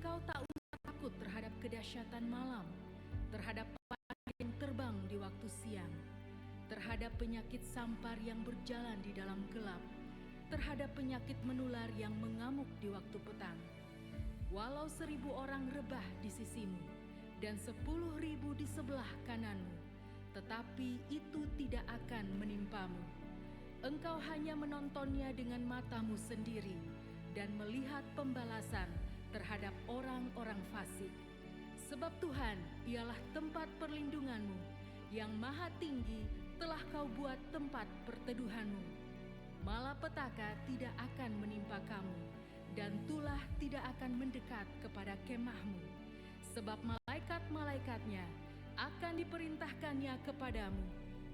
Engkau tak usah takut terhadap kedahsyatan malam, terhadap panah yang terbang di waktu siang, terhadap penyakit sampar yang berjalan di dalam gelap, terhadap penyakit menular yang mengamuk di waktu petang. Walau 1000 orang rebah di sisimu dan 10.000 di sebelah kananmu, tetapi itu tidak akan menimpamu. Engkau hanya menontonnya dengan matamu sendiri dan melihat pembalasan terhadap orang-orang fasik. Sebab Tuhan ialah tempat perlindunganmu, yang maha tinggi telah kau buat tempat perteduhanmu. Malapetaka tidak akan menimpa kamu, dan tulah tidak akan mendekat kepada kemahmu. Sebab malaikat-malaikatnya akan diperintahkannya kepadamu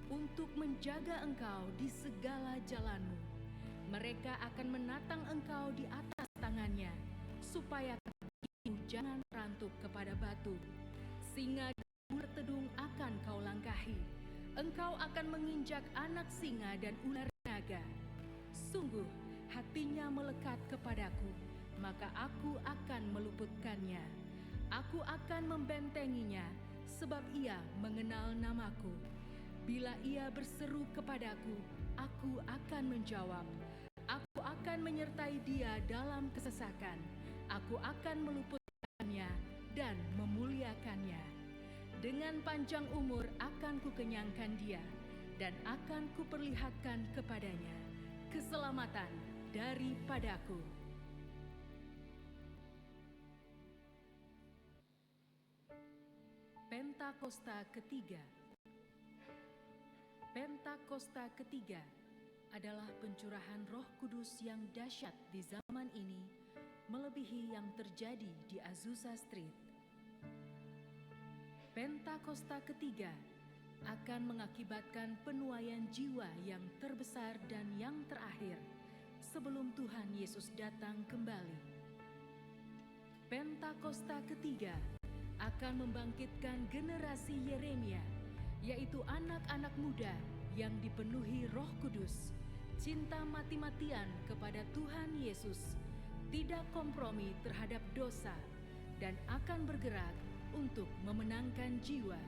untuk menjaga engkau di segala jalanmu. Mereka akan menatang engkau di atas tangannya, supaya kakimu jangan rantuk kepada batu. Singa dan ular tedung akan kau langkahi. Engkau akan menginjak anak singa dan ular naga. Sungguh, hatinya melekat kepadaku, maka aku akan meluputkannya. Aku akan membentenginya, sebab ia mengenal namaku. Bila ia berseru kepadaku, aku akan menjawab. Aku akan menyertai dia dalam kesesakan. Aku akan meluputkannya dan memuliakannya. Dengan panjang umur akan kukenyangkan dia, dan akan kuperlihatkan kepadanya keselamatan daripadaku. Pentakosta ketiga. Pentakosta ketiga adalah pencurahan Roh Kudus yang dahsyat di zaman ini, melebihi yang terjadi di Azusa Street. Pentakosta ketiga akan mengakibatkan penuaian jiwa yang terbesar dan yang terakhir sebelum Tuhan Yesus datang kembali. Pentakosta ketiga akan membangkitkan generasi Yeremia, yaitu anak-anak muda yang dipenuhi Roh Kudus, cinta mati-matian kepada Tuhan Yesus, tidak kompromi terhadap dosa, dan akan bergerak untuk memenangkan jiwa.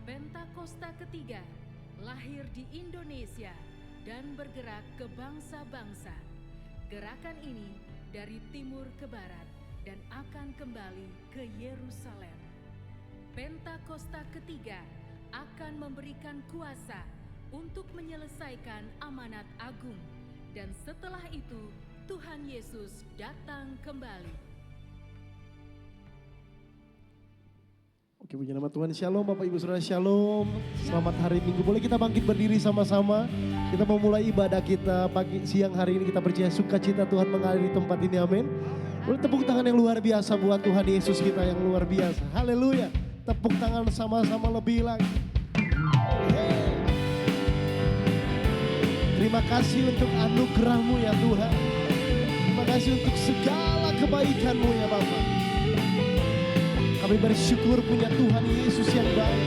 Pentakosta ketiga lahir di Indonesia dan bergerak ke bangsa-bangsa. Gerakan ini dari timur ke barat dan akan kembali ke Yerusalem. Pentakosta ketiga akan memberikan kuasa untuk menyelesaikan amanat agung, dan setelah itu Tuhan Yesus datang kembali. Oke, puji nama Tuhan. Shalom Bapak Ibu Saudara, shalom. Selamat hari Minggu. Boleh kita bangkit berdiri sama-sama. Kita memulai ibadah kita pagi siang hari ini. Kita percaya sukacita Tuhan mengalir di tempat ini, amin. Boleh tepuk tangan yang luar biasa buat Tuhan Yesus kita yang luar biasa. Haleluya. Tepuk tangan sama-sama lebih lagi. Terima kasih untuk anugerah-Mu ya Tuhan. Terima kasih untuk segala kebaikan-Mu ya Bapak. Kami bersyukur punya Tuhan Yesus yang baik.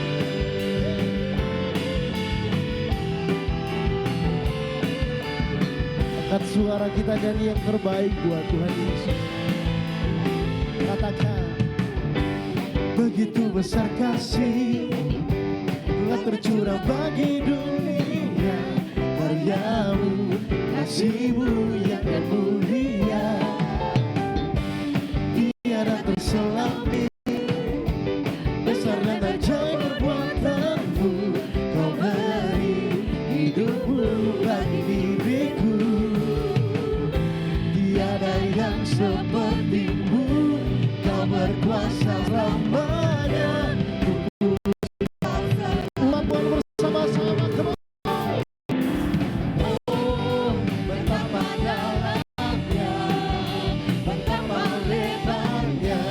Angkat suara kita nyanyi yang terbaik buat Tuhan Yesus. Katakan, begitu besar kasih telah tercurah bagi dunia, karya-Mu, kasih-Mu yang mulia, tiada terselami. Besar dan ajaib perbuatan-Mu, Kau beri hidup-Mu bagi diriku. Tiada yang seperti-Mu, Kau berkuasa lamanya. Umat Tuhan bersama-sama. Oh, betapa dalamnya, betapa lebarnya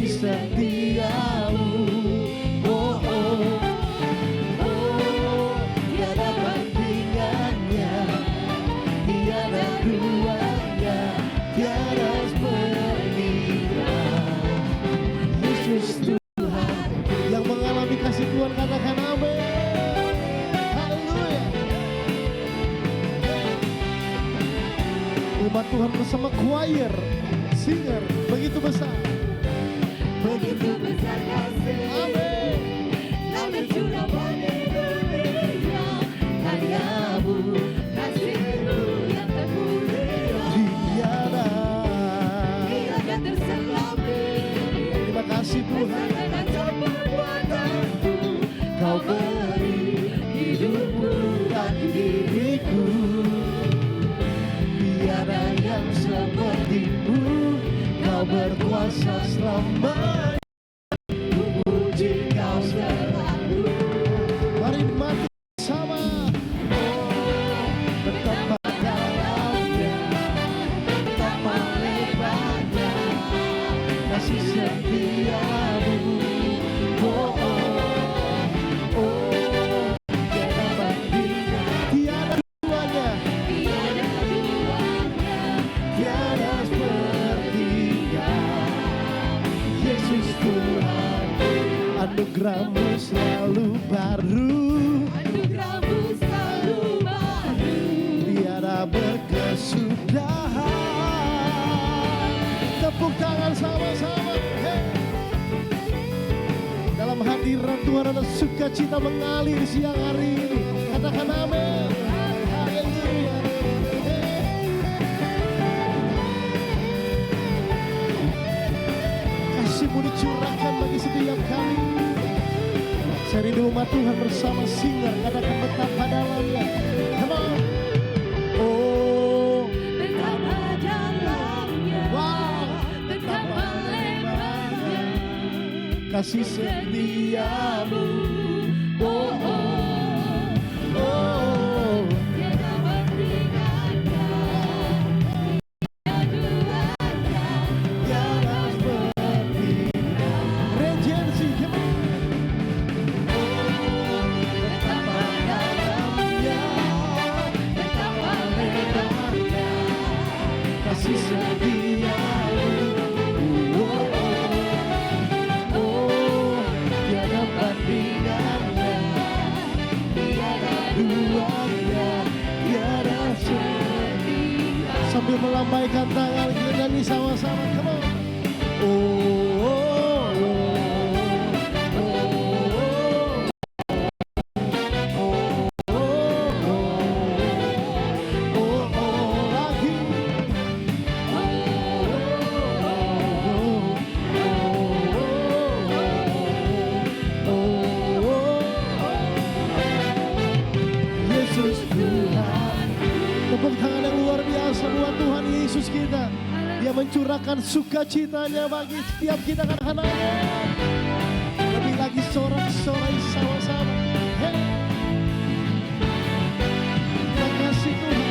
setiamu. Oh, oh, oh, tiada bandingannya, tiada duanya, tiada sepertinya. Yesus Tuhan yang mengalami kasih Tuhan, katakan amin. Haleluya. Umat Tuhan bersama choir, singar, begitu besar. Begitu besar kasih, Amin. kau tercurah bagi dunia. Karyamu, kasihmu yang termulia, Tiada terselami. Terima kasih Tuhan, Segala perbuatanmu, Kau beri hidupmu bagi diriku. Tiada yang sepertimu, Kau berkuasa selamanya. Puji Kau selalu. Mari nikmati bersama. Betapa dalamnya, betapa lebarnya kasih setiamu. Oh, oh, oh, tiada bandingnya, tiada duanya, tiada duanya. tiada sepertinya. Yesus Tuhan, anugerahmu selalu baru, Anugerahmu selalu baru. tiada berkesudahan. Tepuk tangan sama-sama. Hey. Dalam hadirat Tuhan ada sukacita mengalir siang hari ini. Katakan amin. Haleluya. Hey. Kasih-Mu dicurahkan bagi setiap kami. Saya rindu umat Tuhan bersama singar. Katakan betapa dalamnya. Come on. Oh, Betapa dalamnya, wow. betapa lebarnya Kasih setiamu. Oh, oh, Oh, tiada bandingannya, tiada duanya. tiada sepertinya. Regency, come on. Betapa dalamnya, betapa lebarnya Kasih setiamu. Oh, oh, oh, tiada bandingannya, tiada duanya, tiada sepertinya. Sambil melambaikan tangan kita nyanyi sama-sama, come on. Oh, oh, oh, oh, oh, oh, oh, lagi. Yesus Tuhan, tepuk tangan yang luar biasa buat Tuhan Yesus kita. Dia mencurahkan sukacitanya bagi setiap kita, katakan amin. Lebih lagi sorak-sorai sama-sama. Hey. Terima kasih Tuhan.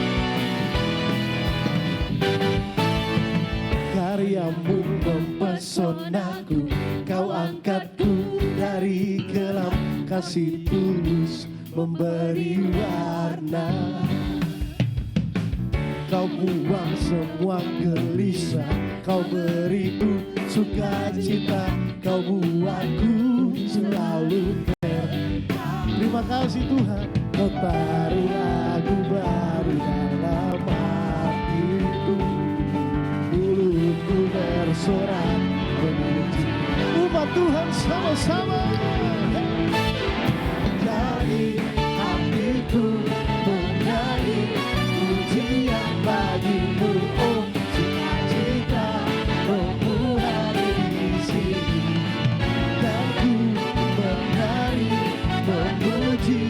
Karyamu mempesonaku, Kau angkatku dari kelam, kasih tulus memberi warna. Kau buang semua gelisah, Kau beriku sukacita, Kau buatku selalu terang. Terima kasih Tuhan, Kau taruh lagu baru dalam hatiku. Mulutku bersorak memuji. Umat Tuhan sama-sama. Jadi hatiku menyanyi pujian bagimu. Oh, sukacita Rohmu hadir di sini. Dan ku menari memuji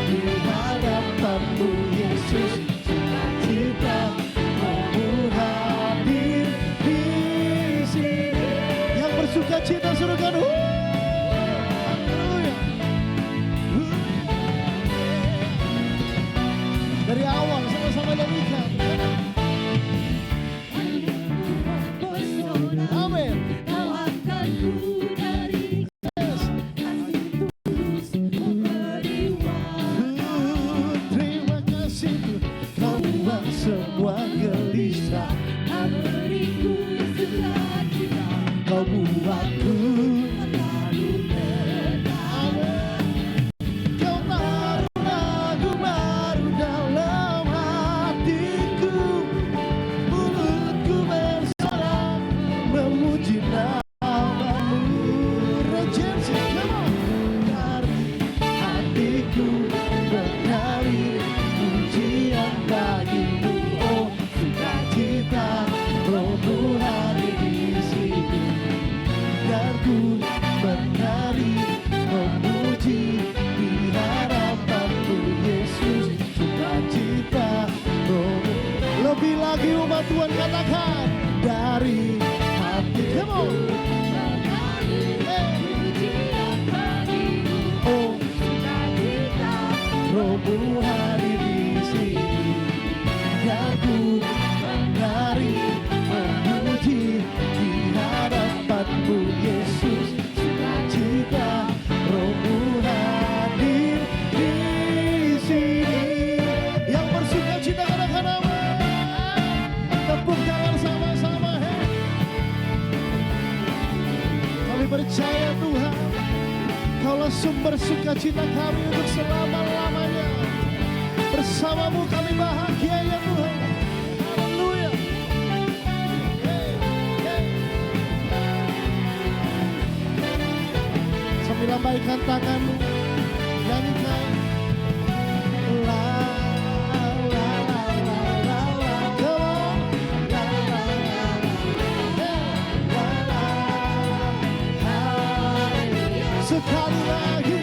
di hadapanmu Yesus. Sukacita Rohmu hadir di sini. Yang bersukacita suruhkan haleluya. Dari awal sama-sama nyanyikan. Amin. Kau angkatku dari Yes. kasih tulus memberi warna. Terima kasih Kau buang semua gelisah, Kau beriku sukacita, Kau buatku selalu tenang. Kau taruh lagu baru dalam hatiku. Mulutku bersorak percaya Tuhan, Kaulah sumber sukacita kami untuk selama-lamanya. Bersamamu kami bahagia ya Tuhan. Haleluya. Hey, hey. Sambil lambaikan tanganmu, nyanyikan. La la la la la la, come on. La la la la, hey, la la. Haleluya. Sekali lagi.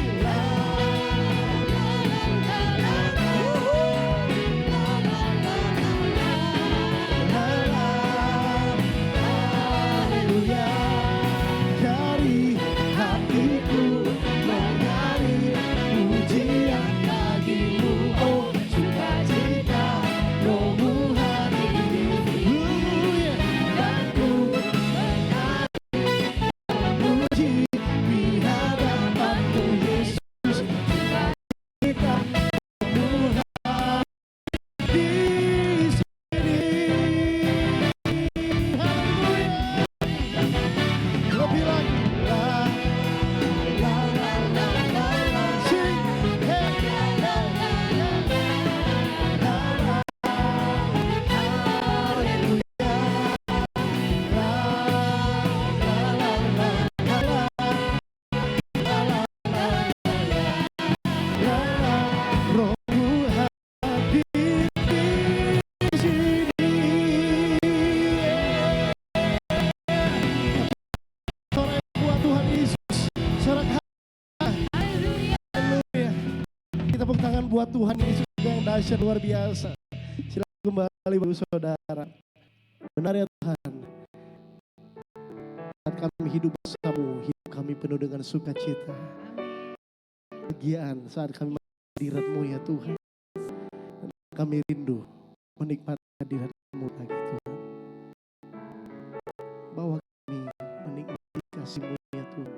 Tepuk tangan buat Tuhan Yesus yang dahsyat luar biasa. Silakan kembali Bapak Saudara. Benar ya Tuhan. Saat kami hidup bersamamu, hidup kami penuh dengan sukacita. Kebahagiaan saat kami menikmati hadirat-Mu ya Tuhan. Dan kami rindu menikmati hadirat-Mu lagi Tuhan. Bawa kami menikmati kasih-Mu ya Tuhan.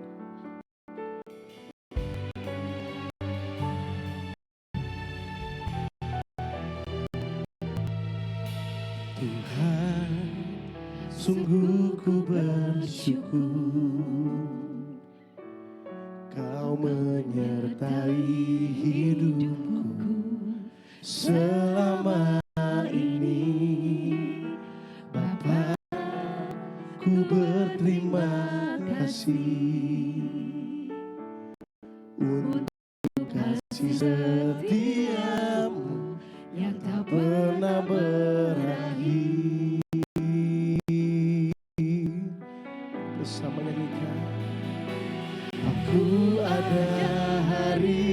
Tuhan, sungguh ku bersyukur Kau menyertai hidupku selama ini. Bapa, ku berterima kasih untuk kasih setiamu yang tak pernah berakhir. Bersama nyanyikan. Aku ada hari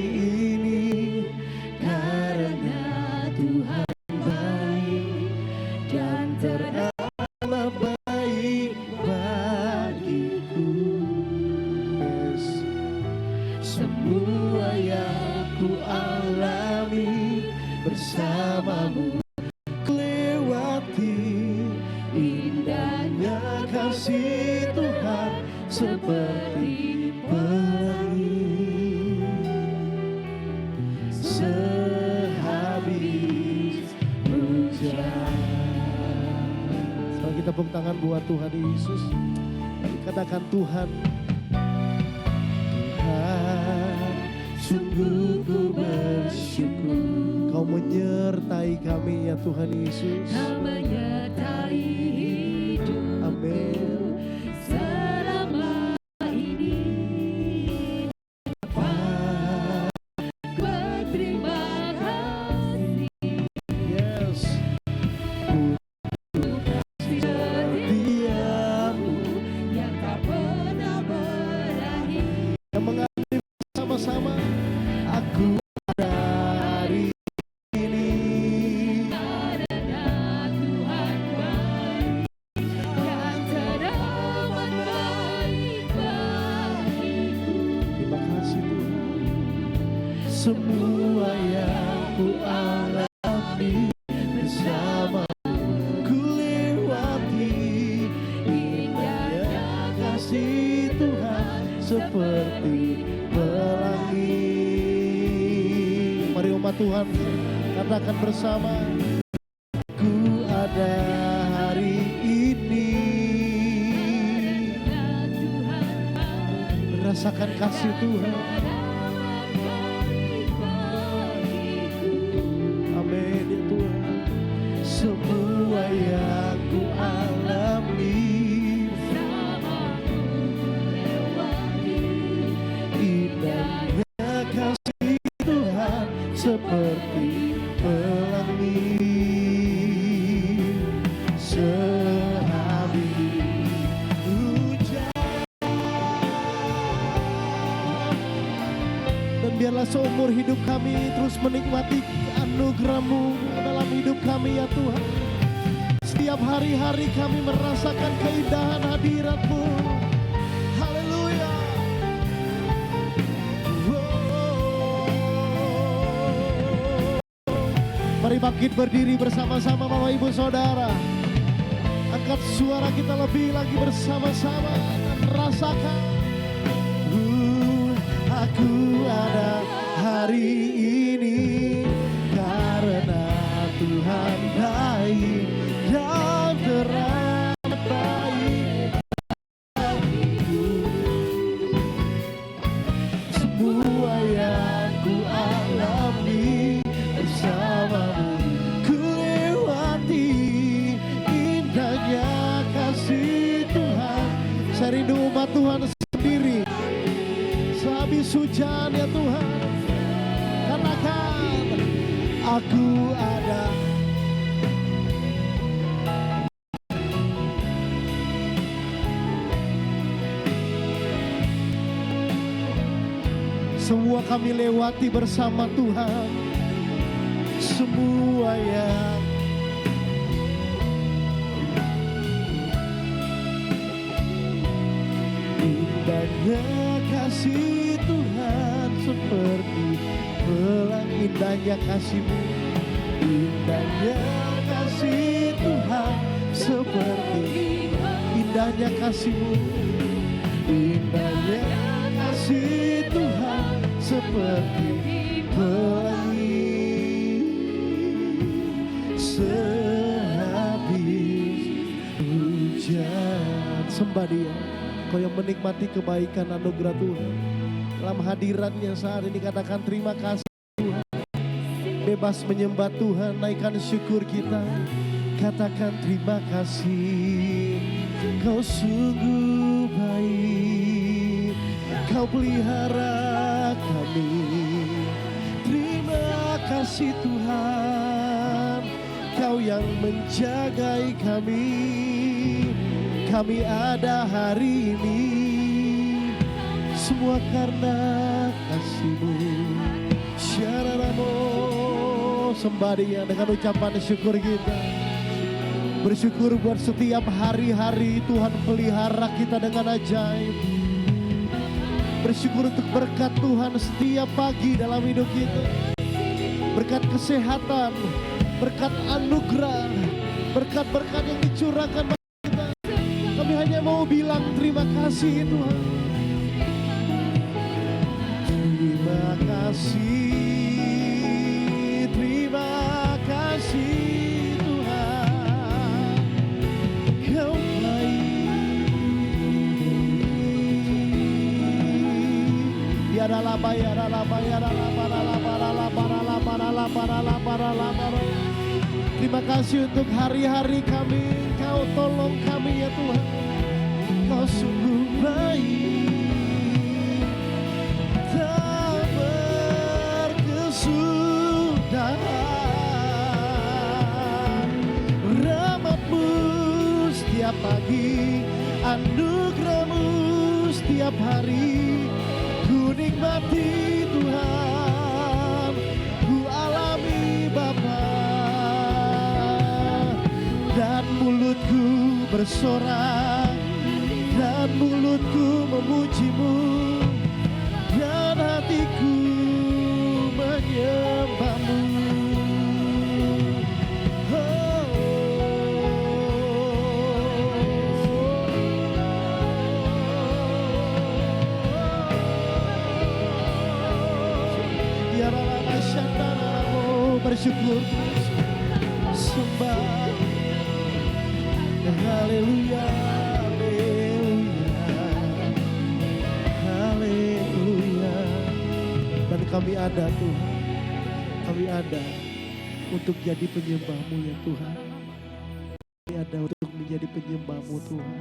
ini karena Tuhan baik dan teramat baik bagiku. Yes. Semua yang ku alami bersamamu lewati, indahnya kasih Tuhan seperti pelangi sehabis hujan. Sekarang kita tepuk tangan buat Tuhan Yesus. Katakan Tuhan, Tuhan, sungguh ku bersyukur Kau menyertai kami ya Tuhan Yesus. Kau menyertai hidup Amin. selama ini. Berterima kasih Yes. setiamu yang tak pernah berakhir. Yang mengalami sama-sama aku ada hari ini. Karena Tuhan baik dan teramat baik bagiku. Terima kasih Tuhan. Semua yang ku alami bersamamu ku lewati, indahnya kasih Tuhan seperti pelangi. Mari umat Tuhan katakan bersama, ku ada hari ini. Tuhan baik merasakan kasih Tuhan. Amin ya Tuhan. Semua yang ku alami, indahnya kasih Tuhan seperti pelangi sehabis hujan. Dan biarlah seumur hidup kami terus menikmati anugerah-Mu dalam hidup kami ya Tuhan. Setiap hari-hari kami merasakan keindahan hadirat-Mu. Haleluya. Mari bangkit berdiri bersama-sama Bapak Ibu Saudara. Angkat suara kita lebih lagi bersama-sama dan rasakan. Aku ada hari ini karena Tuhan baik dan teramat baik bagiku. Semua yang ku alami bersama-Mu, ku lewati indahnya kasih Tuhan. Saya rindu umat Tuhan sendiri sehabis hujan ya Tuhan. Katakan, aku ada. Semua kami lewati bersama Tuhan. Semua yang indahnya kasih Tuhan seperti pelangi. Indahnya kasih-Mu, indahnya kasih Tuhan seperti indahnya kasih-Mu, indahnya kasih Tuhan seperti pelangi sehabis hujan. Sembah Dia, Kau yang menikmati kebaikan anugerah Tuhan. Dalam hadiratnya saat ini katakan terima kasih Tuhan. Bebas menyembah Tuhan, naikkan syukur kita. Katakan terima kasih, Kau sungguh baik, Kau pelihara kami. Terima kasih Tuhan, Kau yang menjagai kami. Kami ada hari ini semua karena kasih-Mu. Syararamo, sembah Dia dengan ucapan syukur kita. Bersyukur buat setiap hari-hari Tuhan pelihara kita dengan ajaib. Bersyukur untuk berkat Tuhan setiap pagi dalam hidup kita. Berkat kesehatan, berkat anugerah, berkat-berkat yang dicurahkan bagi kita. Kami hanya mau bilang terima kasih Tuhan. Terima kasih, terima kasih Tuhan. Kau baik. Ya ralaba, ya ralaba, ya ralaba, ralaba, ralaba, ralaba, ralaba, ralaba, ralaba. Terima kasih untuk hari-hari kami. Kau tolong kami ya Tuhan. Kau sungguh baik, tak berkesudahan. Rahmat-Mu setiap pagi, anugerah-Mu setiap hari. Ku nikmati Tuhan, ku alami Bapa. Dan mulutku bersorak, dan mulutku memuji-Mu, dan hatiku menyembah-Mu. Oh, ya rala syandara, bersyukur, sembah. Haleluya, haleluya, haleluya. kami ada Tuhan. Kami ada untuk jadi penyembah-Mu ya Tuhan. Kami ada untuk menjadi penyembah-Mu Tuhan.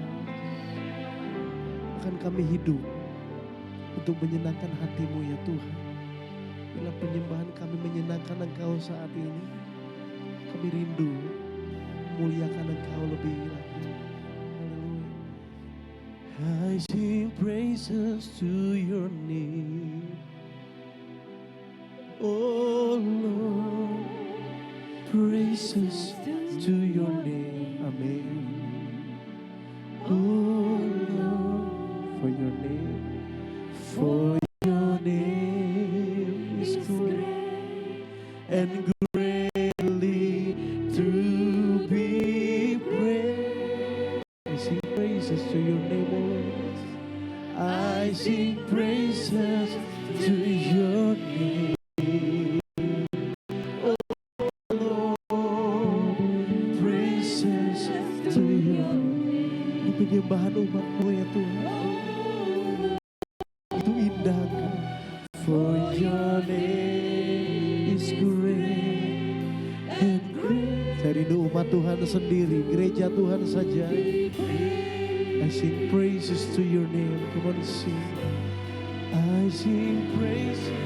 Bahkan kami hidup untuk menyenangkan hati-Mu ya Tuhan. Bila penyembahan kami menyenangkan Engkau saat ini, kami rindu muliakan Engkau lebih lagi. Hallelujah. I sing praises to your name, oh Lord, praises to your name, amen. Oh Lord, for your name, for your name is great and greatly to be praised. I sing praises to your name, O Lord. I sing praises to your name. Penyembahan umat-Mu ya Tuhan, itu indah kan? For your name is great and great. Saya rindu umat Tuhan sendiri, gereja Tuhan saja. I sing praises to your name. Come on sing. I sing praises.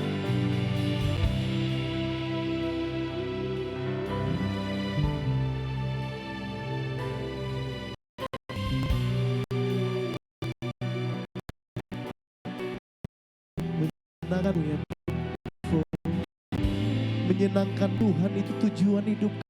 Menyenangkan Tuhan itu tujuan hidup kami.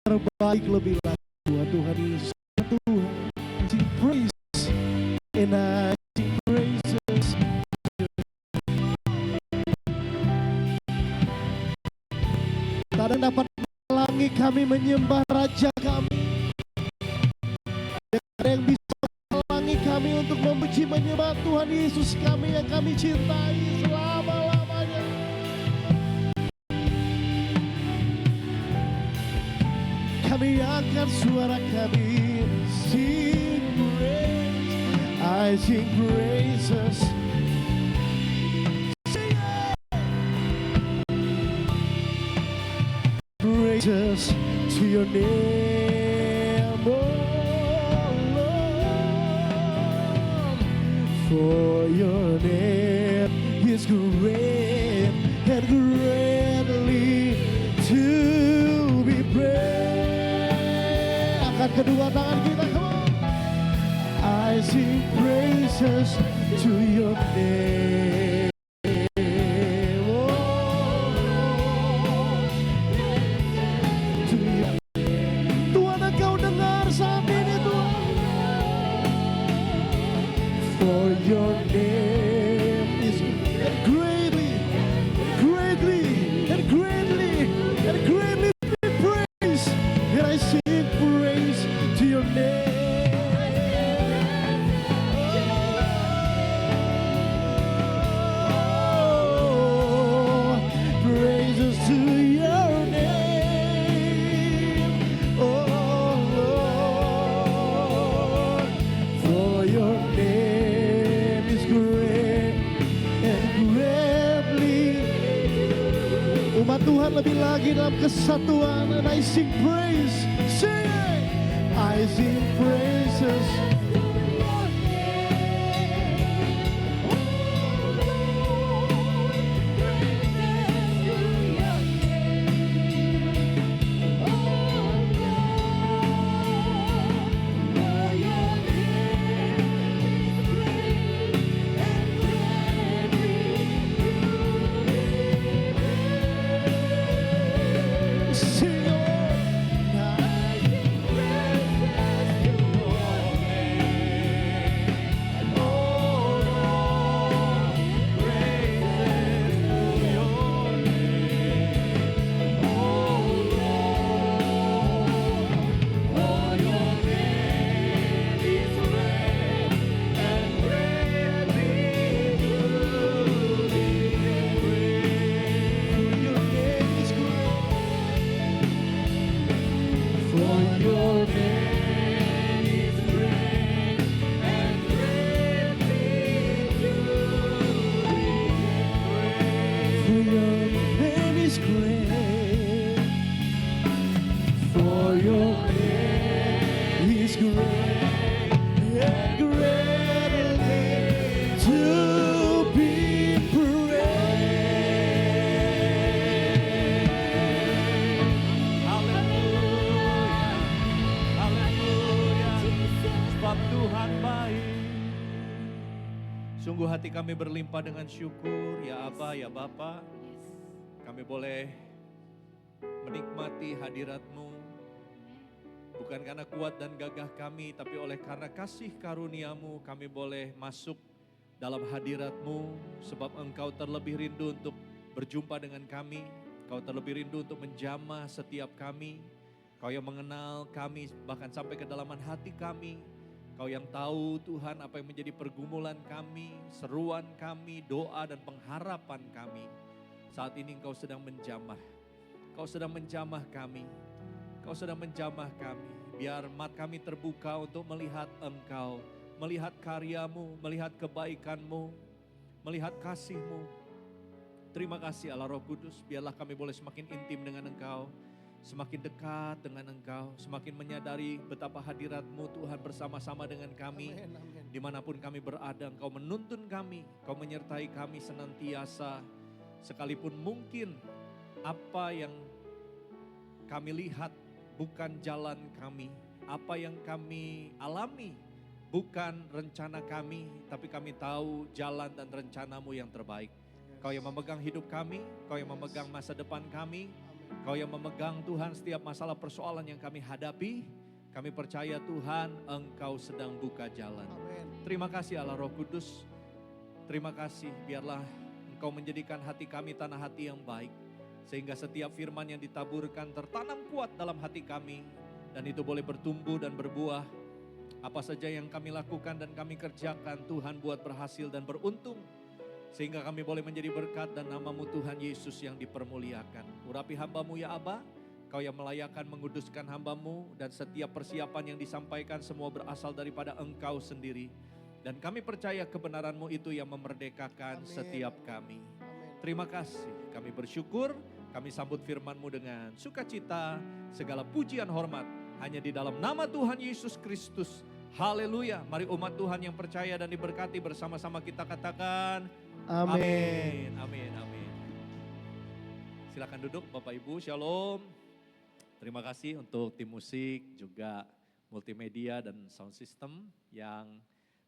Terbaik lebih lagi Tuhan Yesus Tuhan. Sing praise and I sing praises. Tak ada yang dapat menghalangi kami menyembah Raja kami. Tak ada yang bisa menghalangi kami untuk memuji menyembah Tuhan Yesus kami yang kami cintai selama-lamanya. Kami angkat suara kami, sing praise, I sing praises. Sing praises to your name, oh Lord, for your name is great and greatly to be praised. Angkat kedua tangan kita, come on. I sing praises to your name, oh Lord, to your name. Tuhan, Engkau dengar saat ini Tuhan. For your name is greatly, greatly, and greatly, and greatly be praised. And I sing praise to your name. Oh, praises to your name, oh Lord, for your name is great and greatly. Umat Tuhan lebih lagi dalam kesatuan. And I sing praise, sing it. I sing praises. Sing it. Tuhan baik. Sungguh hati kami berlimpah dengan syukur, ya Aba, ya Bapa. Kami boleh menikmati hadirat-Mu. Bukan karena kuat dan gagah kami, tapi oleh karena kasih karunia-Mu kami boleh masuk dalam hadirat-Mu. Sebab Engkau terlebih rindu untuk berjumpa dengan kami. Engkau terlebih rindu untuk menjamah setiap kami. Kau yang mengenal kami bahkan sampai kedalaman hati kami. Kau yang tahu Tuhan apa yang menjadi pergumulan kami, seruan kami, doa dan pengharapan kami. Saat ini Engkau sedang menjamah. Kau sedang menjamah kami. Kau sedang menjamah kami. Biar mata kami terbuka untuk melihat Engkau. Melihat karya-Mu, melihat kebaikan-Mu, melihat kasih-Mu. Terima kasih Allah Roh Kudus. Biarlah kami boleh semakin intim dengan Engkau. Semakin dekat dengan Engkau, semakin menyadari betapa hadirat-Mu Tuhan bersama-sama dengan kami. Amin, amin. Dimanapun kami berada, Engkau menuntun kami, Engkau menyertai kami senantiasa. Sekalipun mungkin apa yang kami lihat bukan jalan kami, apa yang kami alami bukan rencana kami, tapi kami tahu jalan dan rencana-Mu yang terbaik. Kau yang memegang hidup kami, Kau yang memegang masa depan kami. Kau yang memegang Tuhan setiap masalah persoalan yang kami hadapi. Kami percaya Tuhan Engkau sedang buka jalan. Amin. Terima kasih Allah Roh Kudus. Terima kasih biarlah Engkau menjadikan hati kami tanah hati yang baik. Sehingga setiap firman yang ditaburkan tertanam kuat dalam hati kami. Dan itu boleh bertumbuh dan berbuah. Apa saja yang kami lakukan dan kami kerjakan Tuhan buat berhasil dan beruntung. Sehingga kami boleh menjadi berkat dan nama-Mu Tuhan Yesus yang dipermuliakan. Urapi hamba-Mu ya Aba, Kau yang melayakan menguduskan hamba-Mu dan setiap persiapan yang disampaikan semua berasal daripada Engkau sendiri. Dan kami percaya kebenaran-Mu itu yang memerdekakan Amin. setiap kami. Amin. Terima kasih, kami bersyukur, kami sambut firman-Mu dengan sukacita, segala pujian hormat hanya di dalam nama Tuhan Yesus Kristus. Haleluya, mari umat Tuhan yang percaya dan diberkati bersama-sama kita katakan, Amin. amin, amin. Silakan duduk Bapak Ibu, shalom. Terima kasih untuk tim musik, juga multimedia dan sound system yang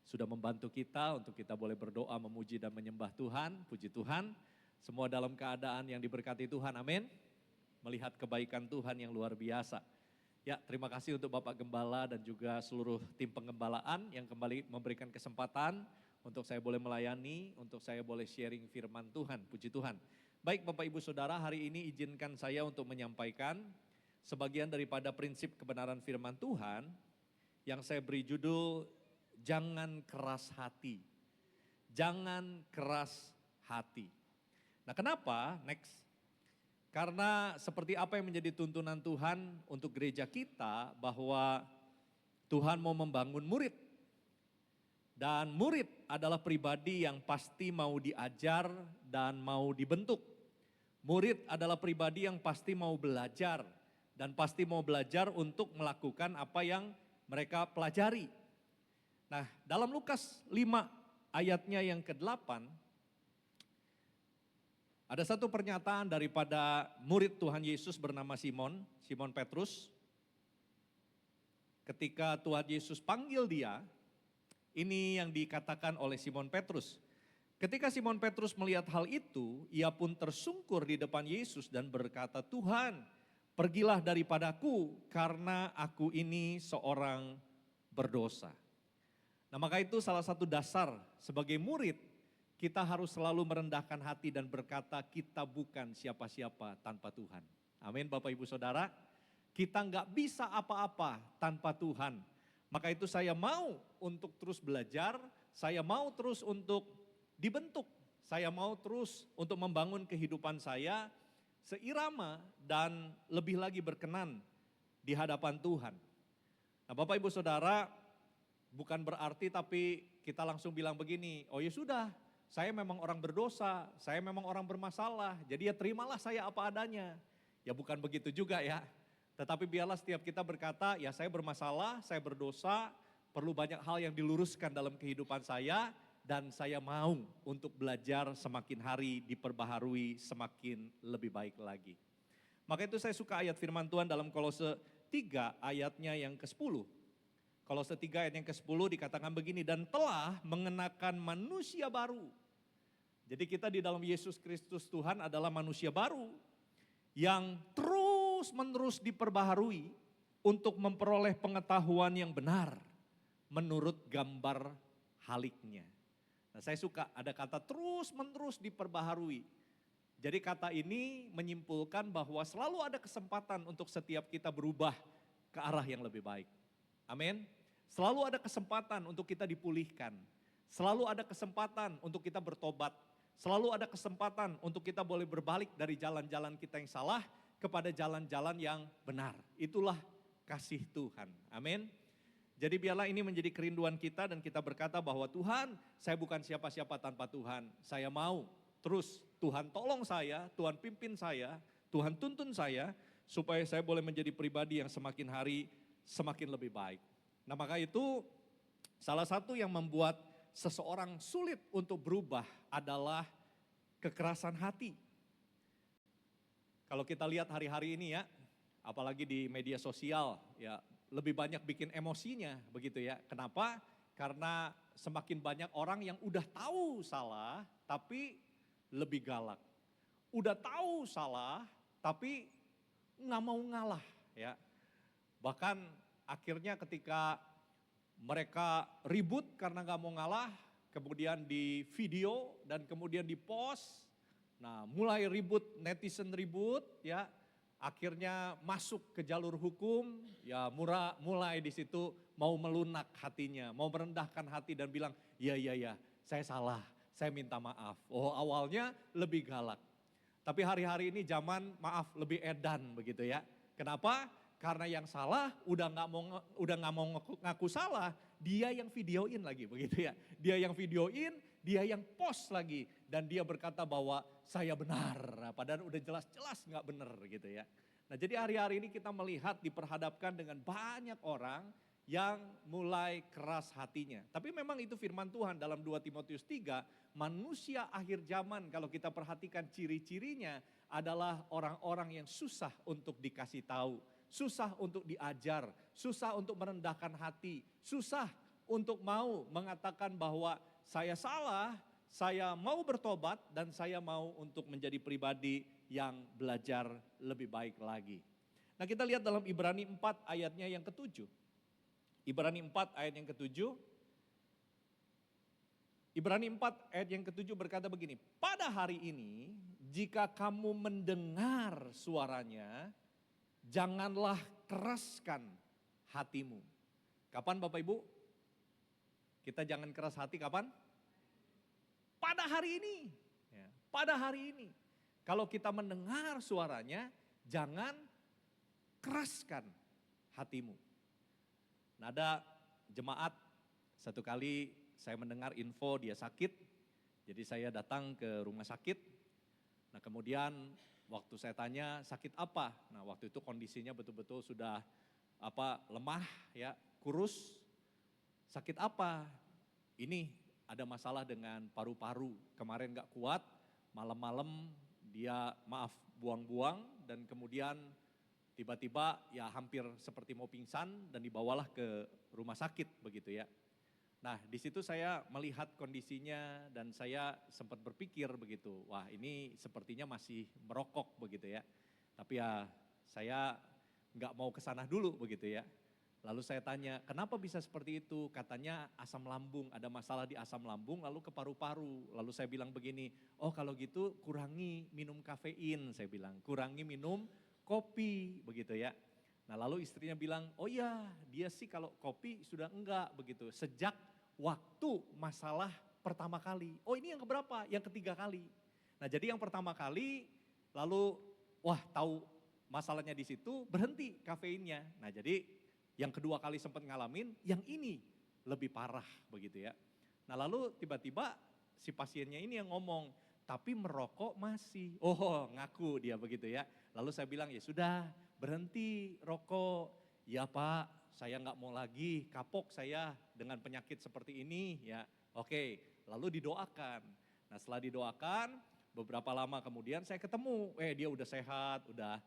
sudah membantu kita untuk kita boleh berdoa, memuji dan menyembah Tuhan, puji Tuhan. Semua dalam keadaan yang diberkati Tuhan, amin. Melihat kebaikan Tuhan yang luar biasa. Ya, terima kasih untuk Bapak Gembala dan juga seluruh tim penggembalaan yang kembali memberikan kesempatan untuk saya boleh melayani, untuk saya boleh sharing firman Tuhan, puji Tuhan. Baik Bapak Ibu Saudara, hari ini izinkan saya untuk menyampaikan sebagian daripada prinsip kebenaran firman Tuhan yang saya beri judul, jangan keras hati. Jangan keras hati. Nah kenapa? Next. Karena seperti apa yang menjadi tuntunan Tuhan untuk gereja kita bahwa Tuhan mau membangun murid. Dan murid adalah pribadi yang pasti mau diajar dan mau dibentuk. Murid adalah pribadi yang pasti mau belajar dan pasti mau belajar untuk melakukan apa yang mereka pelajari. Nah, dalam Lukas 5 ayatnya yang ke-8, ada satu pernyataan daripada murid Tuhan Yesus bernama Simon Petrus. Ketika Tuhan Yesus panggil dia, ini yang dikatakan oleh Simon Petrus. Ketika Simon Petrus melihat hal itu, ia pun tersungkur di depan Yesus dan berkata, Tuhan, pergilah daripadaku karena aku ini seorang berdosa. Nah maka itu salah satu dasar sebagai murid, kita harus selalu merendahkan hati dan berkata kita bukan siapa-siapa tanpa Tuhan. Amin Bapak Ibu Saudara, kita nggak bisa apa-apa tanpa Tuhan. Maka itu saya mau untuk terus belajar, saya mau terus untuk dibentuk, saya mau terus untuk membangun kehidupan saya seirama dan lebih lagi berkenan di hadapan Tuhan. Nah Bapak Ibu Saudara, bukan berarti tapi kita langsung bilang begini, oh ya sudah, saya memang orang berdosa, saya memang orang bermasalah, jadi ya terimalah saya apa adanya. Ya bukan begitu juga ya. Tetapi biarlah setiap kita berkata, ya saya bermasalah, saya berdosa, perlu banyak hal yang diluruskan dalam kehidupan saya, dan saya mau untuk belajar semakin hari diperbaharui semakin lebih baik lagi. Maka itu saya suka ayat firman Tuhan dalam Kolose 3 ayatnya yang ke-10. Kolose 3 ayat yang ke-10 dikatakan begini, dan telah mengenakan manusia baru. Jadi kita di dalam Yesus Kristus Tuhan adalah manusia baru yang terus menerus diperbaharui untuk memperoleh pengetahuan yang benar menurut gambar haliknya. Nah, saya suka ada kata terus menerus diperbaharui. Jadi kata ini menyimpulkan bahwa selalu ada kesempatan untuk setiap kita berubah ke arah yang lebih baik. Amin. Selalu ada kesempatan untuk kita dipulihkan. Selalu ada kesempatan untuk kita bertobat. Selalu ada kesempatan untuk kita boleh berbalik dari jalan-jalan kita yang salah kepada jalan-jalan yang benar. Itulah kasih Tuhan. Amin. Jadi biarlah ini menjadi kerinduan kita dan kita berkata bahwa Tuhan, saya bukan siapa-siapa tanpa Tuhan. Saya mau terus Tuhan tolong saya, Tuhan pimpin saya, Tuhan tuntun saya supaya saya boleh menjadi pribadi yang semakin hari semakin lebih baik. Nah, maka itu salah satu yang membuat seseorang sulit untuk berubah adalah kekerasan hati. Kalau kita lihat hari-hari ini ya, apalagi di media sosial ya, lebih banyak bikin emosinya begitu ya. Kenapa? Karena semakin banyak orang yang udah tahu salah tapi lebih galak. Udah tahu salah tapi nggak mau ngalah ya. Bahkan akhirnya ketika mereka ribut karena gak mau ngalah, kemudian di video dan kemudian di post. Nah, mulai ribut, netizen ribut ya, akhirnya masuk ke jalur hukum, ya mulai di situ mau melunak hatinya, mau merendahkan hati dan bilang, iya, saya salah, saya minta maaf. Oh, awalnya lebih galak. Tapi hari-hari ini zaman maaf lebih edan begitu ya. Kenapa? Karena yang salah udah nggak mau ngaku salah, dia yang videoin lagi begitu ya. Dia yang videoin, dia yang post lagi dan dia berkata bahwa saya benar, padahal udah jelas-jelas nggak benar gitu ya. Nah, jadi hari-hari ini kita melihat diperhadapkan dengan banyak orang yang mulai keras hatinya. Tapi memang itu firman Tuhan dalam 2 Timotius 3, manusia akhir zaman kalau kita perhatikan ciri-cirinya adalah orang-orang yang susah untuk dikasih tahu. Susah untuk diajar, susah untuk merendahkan hati, susah untuk mau mengatakan bahwa saya salah, saya mau bertobat dan saya mau untuk menjadi pribadi yang belajar lebih baik lagi. Nah, kita lihat dalam Ibrani 4 ayatnya yang ke-7. Ibrani 4 ayat yang ke-7. Ibrani 4 ayat yang ke-7 berkata begini, pada hari ini jika kamu mendengar suaranya, janganlah keraskan hatimu. Kapan Bapak Ibu? Kita jangan keras hati kapan? Pada hari ini. Ya, pada hari ini. Kalau kita mendengar suaranya, jangan keraskan hatimu. Nah, ada jemaat, satu kali saya mendengar info dia sakit, jadi saya datang ke rumah sakit. Nah, kemudian waktu saya tanya sakit apa? Nah, waktu itu kondisinya betul-betul sudah lemah ya, kurus. Sakit apa? Ini ada masalah dengan paru-paru. Kemarin gak kuat, malam-malam dia buang-buang dan kemudian tiba-tiba ya hampir seperti mau pingsan dan dibawalah ke rumah sakit begitu ya. Nah, di situ saya melihat kondisinya dan saya sempat berpikir begitu, wah ini sepertinya masih merokok begitu ya. Tapi ya saya nggak mau ke sana dulu begitu ya. Lalu saya tanya, kenapa bisa seperti itu? Katanya asam lambung, ada masalah di asam lambung lalu ke paru-paru. Lalu saya bilang begini, oh kalau gitu kurangi minum kafein, saya bilang. Kurangi minum kopi begitu ya. Nah, lalu istrinya bilang, oh iya dia sih kalau kopi sudah enggak begitu. Sejak waktu masalah pertama kali. Oh ini yang keberapa? Yang ketiga kali. Nah, jadi yang pertama kali lalu wah tahu masalahnya di situ berhenti kafeinnya. Nah, jadi yang kedua kali sempat ngalamin, yang ini lebih parah begitu ya. Nah, lalu tiba-tiba si pasiennya ini yang ngomong, tapi merokok masih. Oh, ngaku dia begitu ya. Lalu saya bilang, ya sudah berhenti rokok. Ya Pak, saya nggak mau lagi, kapok saya dengan penyakit seperti ini ya. Oke, lalu didoakan. Nah, setelah didoakan, beberapa lama kemudian saya ketemu, dia udah sehat, udah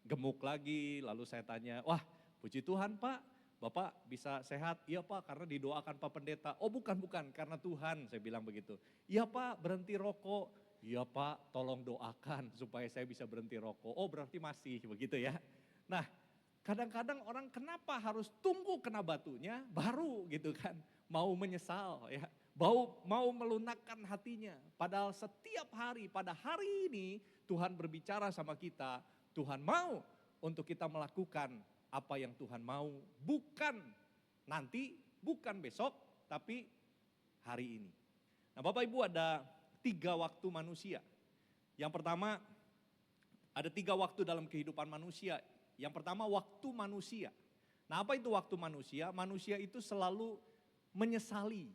gemuk lagi. Lalu saya tanya, wah Puji Tuhan Pak, Bapak bisa sehat. Iya Pak, karena didoakan Pak Pendeta. Oh bukan, karena Tuhan, saya bilang begitu. Iya Pak, berhenti rokok. Iya Pak, tolong doakan supaya saya bisa berhenti rokok. Oh berarti masih begitu ya. Nah, kadang-kadang orang kenapa harus tunggu kena batunya baru gitu kan. Mau menyesal ya, mau melunakkan hatinya. Padahal setiap hari, pada hari ini Tuhan berbicara sama kita. Tuhan mau untuk kita melakukan apa yang Tuhan mau. Bukan nanti, bukan besok, tapi hari ini. Nah Bapak Ibu, ada 3 waktu manusia. Yang pertama, ada 3 waktu dalam kehidupan manusia. Yang pertama waktu manusia. Nah apa itu waktu manusia? Manusia itu selalu menyesali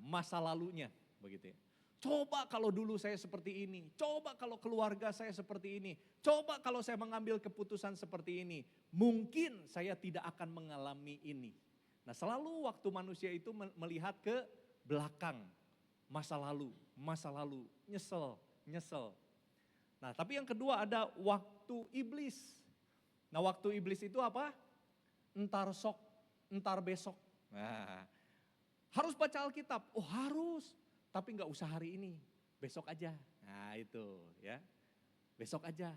masa lalunya, begitu ya. Coba kalau dulu saya seperti ini, coba kalau keluarga saya seperti ini, coba kalau saya mengambil keputusan seperti ini, mungkin saya tidak akan mengalami ini. Nah selalu waktu manusia itu melihat ke belakang, masa lalu, nyesel. Nah tapi yang kedua ada waktu iblis. Nah waktu iblis itu apa? Entar sok, entar besok. Nah, harus baca Alkitab, oh harus, tapi nggak usah hari ini, besok aja. Nah itu ya, besok aja.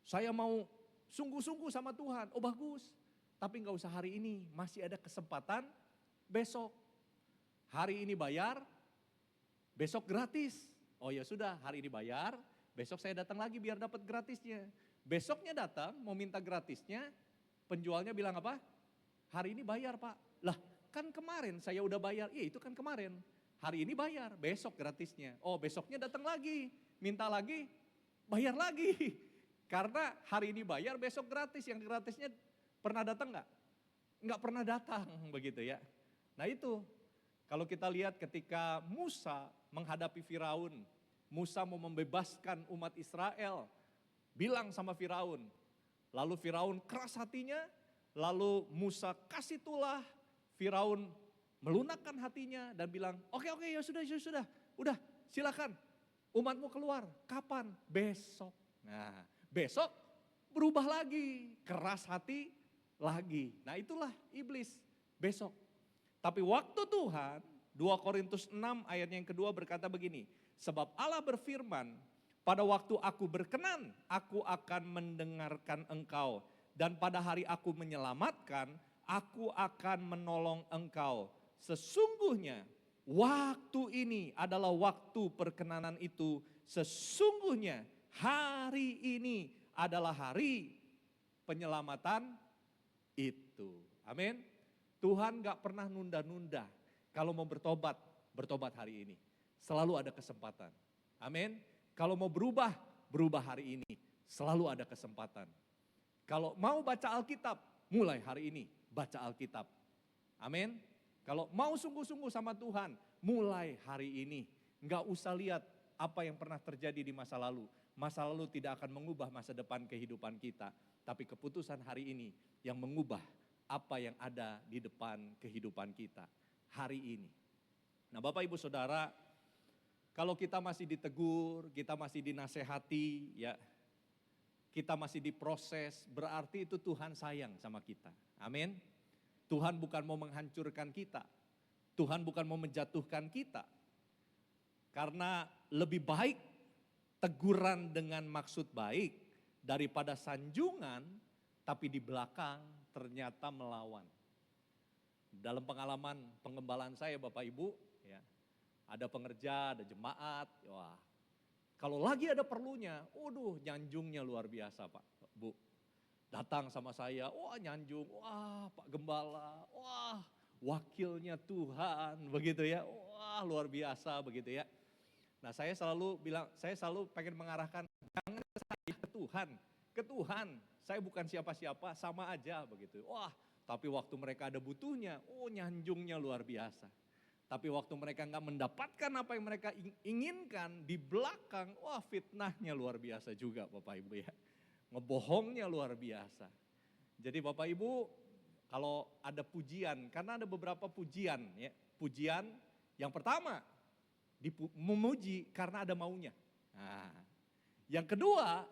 Saya mau sungguh-sungguh sama Tuhan, oh bagus, tapi nggak usah hari ini, masih ada kesempatan besok. Hari ini bayar, besok gratis. Oh ya sudah, hari ini bayar, besok saya datang lagi biar dapat gratisnya. Besoknya datang mau minta gratisnya, penjualnya bilang apa? Hari ini bayar Pak. Lah kan kemarin saya udah bayar, iya itu kan kemarin. Hari ini bayar, besok gratisnya. Oh besoknya datang lagi, minta lagi, bayar lagi. Karena hari ini bayar, besok gratis. Yang gratisnya pernah datang nggak? Nggak pernah datang begitu ya. Nah itu, kalau kita lihat ketika Musa menghadapi Firaun, Musa mau membebaskan umat Israel, bilang sama Firaun. Lalu Firaun keras hatinya, lalu Musa kasih tulah, Firaun melunakkan hatinya dan bilang, oke ya sudah, udah silakan umatmu keluar. Kapan? Besok. Nah besok berubah lagi, keras hati lagi. Nah itulah iblis, besok. Tapi waktu Tuhan, 2 Korintus 6 ayat yang kedua berkata begini, sebab Allah berfirman, pada waktu aku berkenan, aku akan mendengarkan engkau. Dan pada hari aku menyelamatkan, aku akan menolong engkau. Sesungguhnya waktu ini adalah waktu perkenanan itu. Sesungguhnya hari ini adalah hari penyelamatan itu. Amin. Tuhan gak pernah nunda-nunda. Kalau mau bertobat, bertobat hari ini. Selalu ada kesempatan. Amin. Kalau mau berubah, berubah hari ini. Selalu ada kesempatan. Kalau mau baca Alkitab, mulai hari ini baca Alkitab. Amin. Kalau mau sungguh-sungguh sama Tuhan, mulai hari ini. Enggak usah lihat apa yang pernah terjadi di masa lalu. Masa lalu tidak akan mengubah masa depan kehidupan kita. Tapi keputusan hari ini yang mengubah apa yang ada di depan kehidupan kita hari ini. Nah Bapak Ibu Saudara, kalau kita masih ditegur, kita masih dinasehati, ya, kita masih diproses, berarti itu Tuhan sayang sama kita. Amin. Tuhan bukan mau menghancurkan kita. Tuhan bukan mau menjatuhkan kita. Karena lebih baik teguran dengan maksud baik daripada sanjungan tapi di belakang ternyata melawan. Dalam pengalaman pengembalaan saya Bapak Ibu, ya, ada pengerja, ada jemaat, wah, kalau lagi ada perlunya, waduh nyanjungnya luar biasa Pak, Bu. Datang sama saya, wah nyanjung, wah Pak Gembala, wah wakilnya Tuhan, begitu ya, wah luar biasa begitu ya. Nah saya selalu bilang, saya selalu pengen mengarahkan, jangan ke saya, ke Tuhan, saya bukan siapa-siapa, sama aja begitu. Wah tapi waktu mereka ada butuhnya, oh nyanjungnya luar biasa. Tapi waktu mereka nggak mendapatkan apa yang mereka inginkan di belakang, wah fitnahnya luar biasa juga Bapak Ibu ya. Ngebohongnya luar biasa. Jadi Bapak Ibu kalau ada pujian, karena ada beberapa pujian ya. Pujian yang pertama memuji karena ada maunya. Nah, yang kedua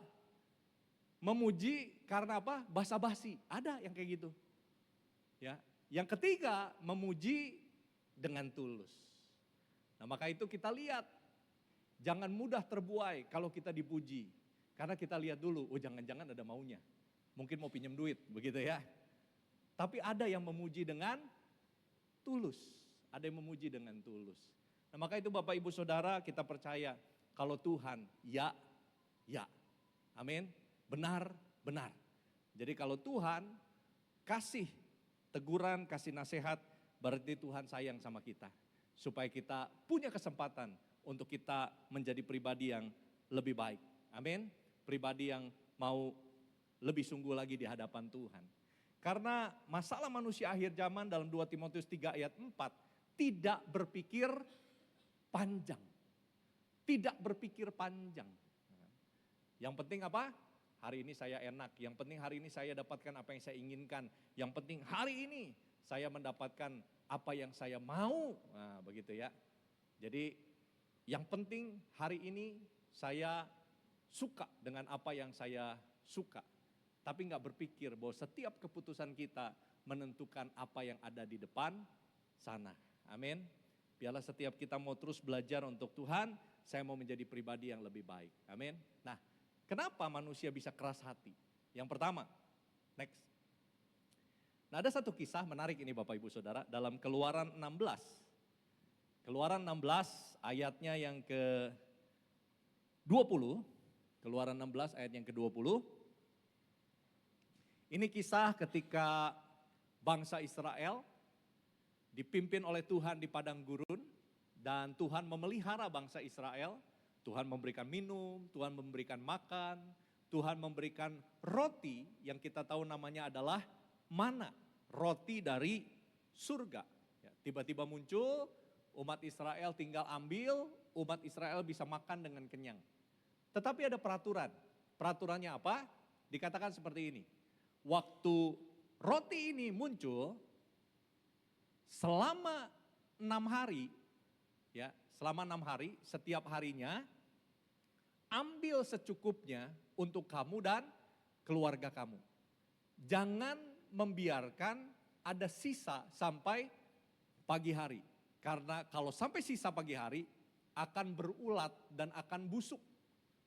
memuji karena apa? Basa-basi. Ada yang kayak gitu. Ya. Yang ketiga, memuji dengan tulus. Nah, maka itu kita lihat, jangan mudah terbuai kalau kita dipuji. Karena kita lihat dulu, oh jangan-jangan ada maunya. Mungkin mau pinjam duit, begitu ya. Tapi ada yang memuji dengan tulus. Ada yang memuji dengan tulus. Nah, maka itu Bapak Ibu Saudara, kita percaya kalau Tuhan ya, ya. Amin. Benar, benar. Jadi kalau Tuhan kasih teguran, kasih nasihat, berarti Tuhan sayang sama kita. Supaya kita punya kesempatan untuk kita menjadi pribadi yang lebih baik. Amin. Pribadi yang mau lebih sungguh lagi di hadapan Tuhan. Karena masalah manusia akhir zaman dalam 2 Timotius 3 ayat 4, tidak berpikir panjang. Tidak berpikir panjang. Yang penting apa? Hari ini saya enak, yang penting hari ini saya dapatkan apa yang saya inginkan. Yang penting hari ini saya mendapatkan apa yang saya mau. Nah, begitu ya. Jadi yang penting hari ini saya suka dengan apa yang saya suka. Tapi gak berpikir bahwa setiap keputusan kita menentukan apa yang ada di depan sana. Amin. Biarlah setiap kita mau terus belajar untuk Tuhan, saya mau menjadi pribadi yang lebih baik. Amin. Nah, kenapa manusia bisa keras hati? Yang pertama, next. Nah, ada satu kisah menarik ini Bapak Ibu Saudara dalam Keluaran 16. Keluaran 16 ayatnya yang ke-20. Keluaran 16 ayat yang ke-20. Ini kisah ketika bangsa Israel dipimpin oleh Tuhan di padang gurun dan Tuhan memelihara bangsa Israel. Tuhan memberikan minum, Tuhan memberikan makan, Tuhan memberikan roti yang kita tahu namanya adalah mana, roti dari surga. Ya, tiba-tiba muncul, umat Israel tinggal ambil, umat Israel bisa makan dengan kenyang. Tetapi ada peraturan. Peraturannya apa? Dikatakan seperti ini. Waktu roti ini muncul, selama 6 hari, ya, selama 6 hari, setiap harinya, ambil secukupnya untuk kamu dan keluarga kamu. Jangan membiarkan ada sisa sampai pagi hari. Karena kalau sampai sisa pagi hari, akan berulat dan akan busuk.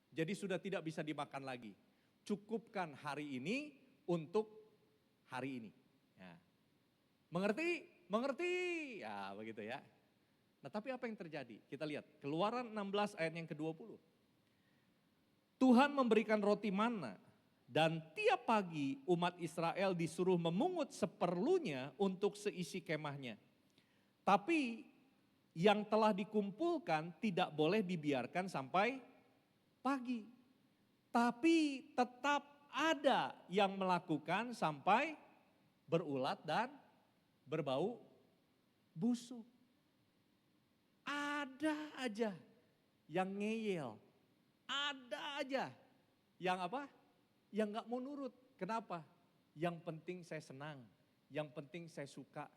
Jadi sudah tidak bisa dimakan lagi. Cukupkan hari ini untuk hari ini. Ya. Mengerti? Mengerti? Ya begitu ya. Nah tapi apa yang terjadi? Kita lihat Keluaran 16 ayat yang ke-20. Tuhan memberikan roti mana dan tiap pagi umat Israel disuruh memungut seperlunya untuk seisi kemahnya. Tapi yang telah dikumpulkan tidak boleh dibiarkan sampai pagi. Tapi tetap ada yang melakukan sampai berulat dan berbau busuk. Ada aja yang ngeyel. Ada aja yang apa? Yang gak mau nurut. Kenapa? Yang penting saya senang. Yang penting saya suka.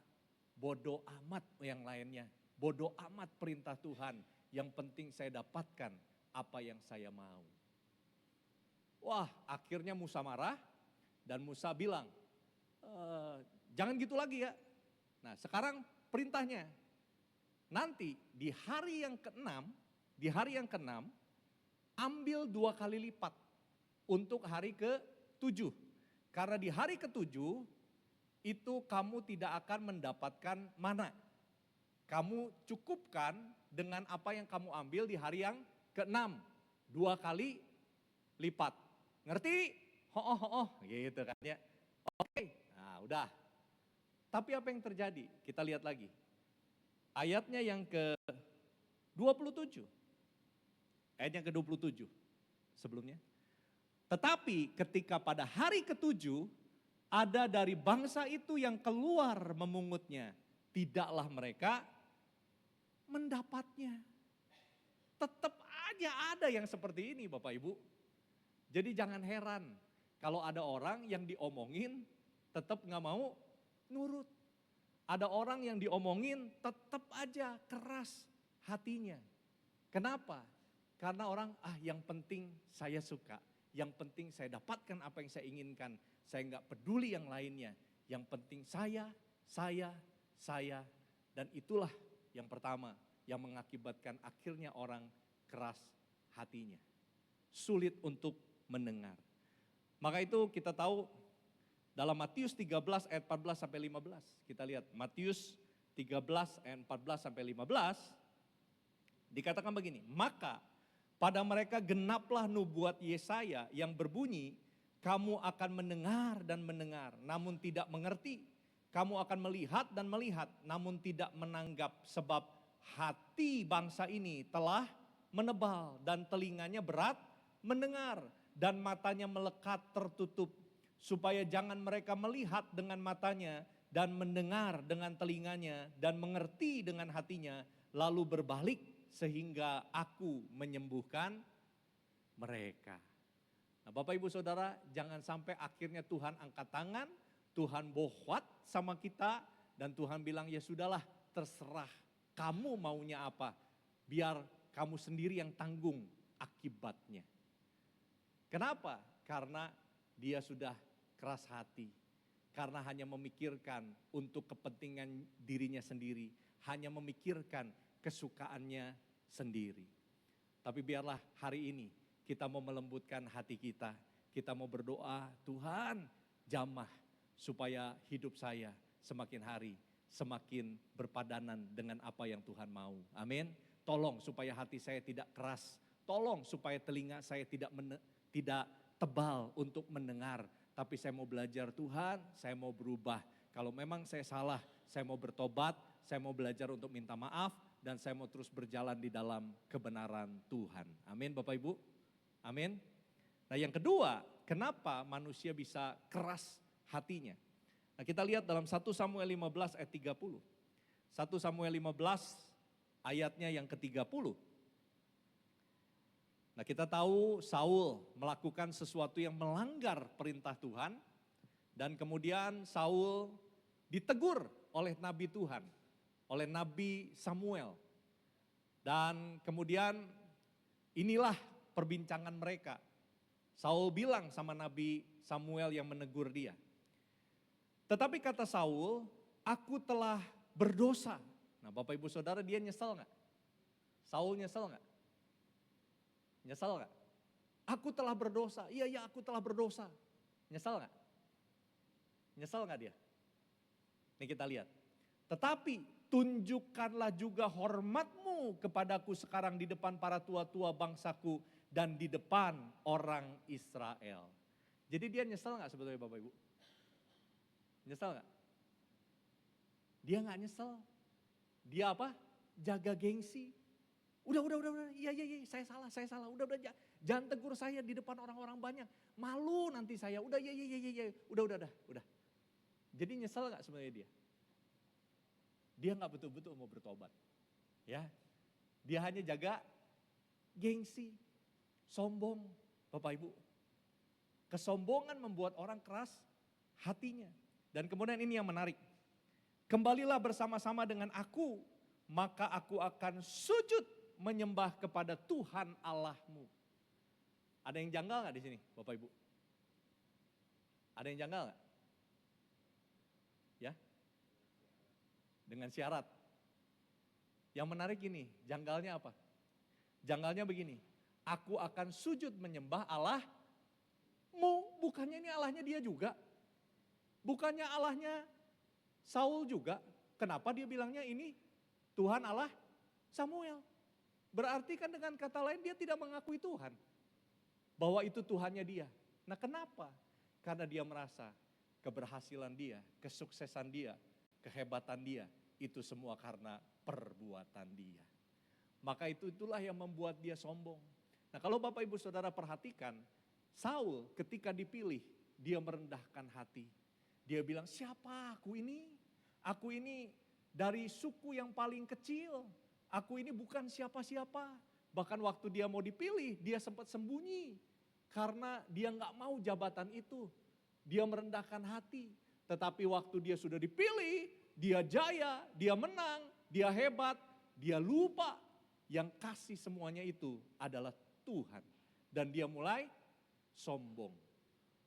Bodoh amat yang lainnya. Bodoh amat perintah Tuhan. Yang penting saya dapatkan apa yang saya mau. Wah, akhirnya Musa marah dan Musa bilang, jangan gitu lagi ya. Nah, sekarang perintahnya, nanti di hari yang ke-6, ambil 2 kali lipat untuk hari ke-7. Karena di hari ke-7 itu kamu tidak akan mendapatkan mana. Kamu cukupkan dengan apa yang kamu ambil di hari yang ke-6. 2 kali lipat. Ngerti? Gitu kan ya. Oke, nah udah. Tapi apa yang terjadi? Kita lihat lagi. Ayatnya yang ke-27. Ayat yang ke-27 sebelumnya. Tetapi ketika pada hari ke-7 ada dari bangsa itu yang keluar memungutnya. Tidaklah mereka mendapatnya. Tetap aja ada yang seperti ini Bapak Ibu. Jadi jangan heran kalau ada orang yang diomongin tetap gak mau nurut. Ada orang yang diomongin tetap aja keras hatinya. Kenapa? Karena orang yang penting saya suka. Yang penting saya dapatkan apa yang saya inginkan. Saya nggak peduli yang lainnya. Yang penting saya. Dan itulah yang pertama yang mengakibatkan akhirnya orang keras hatinya. Sulit untuk mendengar. Maka itu kita tahu dalam Matius 13 ayat 14 sampai 15. Kita lihat Matius 13 ayat 14 sampai 15. Dikatakan begini, maka pada mereka genaplah nubuat Yesaya yang berbunyi, kamu akan mendengar dan mendengar, namun tidak mengerti. Kamu akan melihat dan melihat, namun tidak menanggap. Sebab hati bangsa ini telah menebal dan telinganya berat mendengar. Dan matanya melekat tertutup. Supaya jangan mereka melihat dengan matanya dan mendengar dengan telinganya dan mengerti dengan hatinya. Lalu berbalik sehingga aku menyembuhkan mereka. Nah Bapak Ibu Saudara, jangan sampai akhirnya Tuhan angkat tangan, Tuhan bohwat sama kita, dan Tuhan bilang ya sudahlah terserah kamu maunya apa, biar kamu sendiri yang tanggung akibatnya. Kenapa? Karena dia sudah keras hati, karena hanya memikirkan untuk kepentingan dirinya sendiri, hanya memikirkan kesukaannya sendiri. Tapi biarlah hari ini kita mau melembutkan hati kita mau berdoa, Tuhan jamah supaya hidup saya semakin hari semakin berpadanan dengan apa yang Tuhan mau. Amin. Tolong supaya hati saya tidak keras, tolong supaya telinga saya tidak tebal untuk mendengar. Tapi saya mau belajar Tuhan, saya mau berubah. Kalau memang saya salah, saya mau bertobat, saya mau belajar untuk minta maaf, dan saya mau terus berjalan di dalam kebenaran Tuhan. Amin Bapak Ibu. Amin. Nah yang kedua, kenapa manusia bisa keras hatinya? Nah kita lihat dalam 1 Samuel 15 ayat 30. 1 Samuel 15 ayatnya yang ke-30. Nah kita tahu Saul melakukan sesuatu yang melanggar perintah Tuhan. Dan kemudian Saul ditegur oleh Nabi Tuhan, oleh Nabi Samuel. Dan kemudian inilah perbincangan mereka. Saul bilang sama Nabi Samuel yang menegur dia. Tetapi kata Saul, aku telah berdosa. Nah Bapak Ibu Saudara, dia nyesel gak? Saul nyesel gak? Nyesel gak? Aku telah berdosa, iya aku telah berdosa. Nyesel gak? Nyesel gak dia? Ini kita lihat. Tetapi tunjukkanlah juga hormatmu kepadaku sekarang di depan para tua-tua bangsaku dan di depan orang Israel. Jadi dia nyesel gak sebetulnya Bapak Ibu? Nyesel gak? Dia gak nyesel. Dia apa? Jaga gengsi. Udah, iya, saya salah. Udah, jangan tegur saya di depan orang-orang banyak. Malu nanti saya, udah, iya, udah. Jadi nyesel gak sebenarnya dia? Dia gak betul-betul mau bertobat. Ya, dia hanya jaga gengsi, sombong, Bapak Ibu. Kesombongan membuat orang keras hatinya. Dan kemudian ini yang menarik. Kembalilah bersama-sama dengan aku, maka aku akan sujud menyembah kepada Tuhan Allahmu. Ada yang janggal gak di sini Bapak Ibu? Ada yang janggal gak? Ya? Dengan syarat. Yang menarik ini, janggalnya apa? Janggalnya begini, aku akan sujud menyembah Allahmu. Bukannya ini Allahnya dia juga? Bukannya Allahnya Saul juga? Kenapa dia bilangnya ini Tuhan Allah Samuel? Berarti kan dengan kata lain dia tidak mengakui Tuhan. Bahwa itu Tuhannya dia. Nah kenapa? Karena dia merasa keberhasilan dia, kesuksesan dia, kehebatan dia, itu semua karena perbuatan dia. Maka itulah yang membuat dia sombong. Nah kalau Bapak Ibu Saudara perhatikan, Saul ketika dipilih, dia merendahkan hati. Dia bilang, siapa aku ini? Aku ini dari suku yang paling kecil. Aku ini bukan siapa-siapa. Bahkan waktu dia mau dipilih, dia sempat sembunyi. Karena dia gak mau jabatan itu. Dia merendahkan hati. Tetapi waktu dia sudah dipilih, dia jaya, dia menang, dia hebat, dia lupa. Yang kasih semuanya itu adalah Tuhan. Dan dia mulai sombong.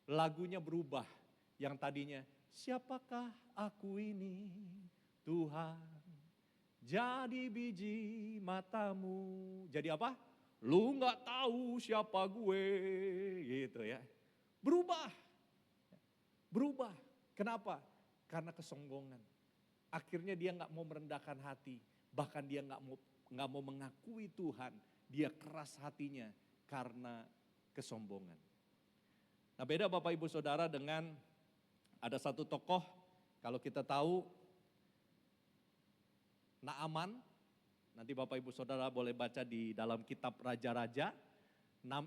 Lagunya berubah, yang tadinya siapakah aku ini Tuhan, jadi biji matamu. Jadi apa? Lu gak tahu siapa gue, gitu ya. Berubah. Kenapa? Karena kesombongan. Akhirnya dia gak mau merendahkan hati. Bahkan dia gak mau mengakui Tuhan. Dia keras hatinya karena kesombongan. Nah, beda Bapak Ibu Saudara dengan ada satu tokoh, kalau kita tahu Naaman. Nanti Bapak Ibu Saudara boleh baca di dalam kitab Raja-Raja.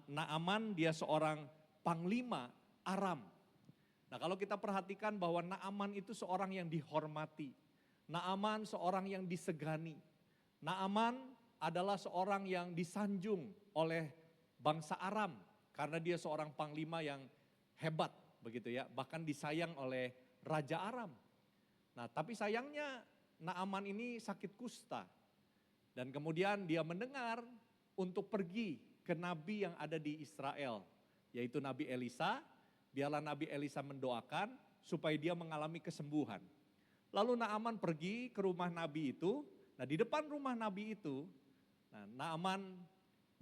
Naaman dia seorang panglima Aram. Nah, kalau kita perhatikan bahwa Naaman itu seorang yang dihormati. Naaman seorang yang disegani. Naaman adalah seorang yang disanjung oleh bangsa Aram. Karena dia seorang panglima yang hebat begitu ya. Bahkan disayang oleh Raja Aram. Nah, tapi sayangnya Naaman ini sakit kusta. Dan kemudian dia mendengar untuk pergi ke nabi yang ada di Israel. Yaitu Nabi Elisa, biarlah Nabi Elisa mendoakan supaya dia mengalami kesembuhan. Lalu Naaman pergi ke rumah nabi itu. Nah, di depan rumah nabi itu, Naaman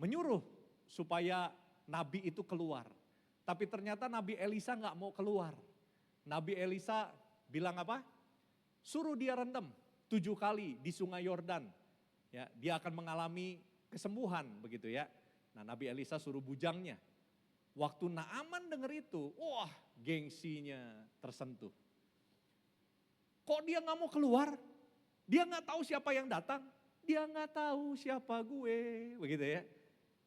menyuruh supaya nabi itu keluar. Tapi ternyata Nabi Elisa gak mau keluar. Nabi Elisa bilang apa? Suruh dia rendam 7 kali di sungai Yordan. Ya, dia akan mengalami kesembuhan begitu ya. Nah, Nabi Elisa suruh bujangnya. Waktu Naaman dengar itu, wah gengsinya tersentuh. Kok dia gak mau keluar? Dia gak tahu siapa yang datang. Dia gak tahu siapa gue, begitu ya.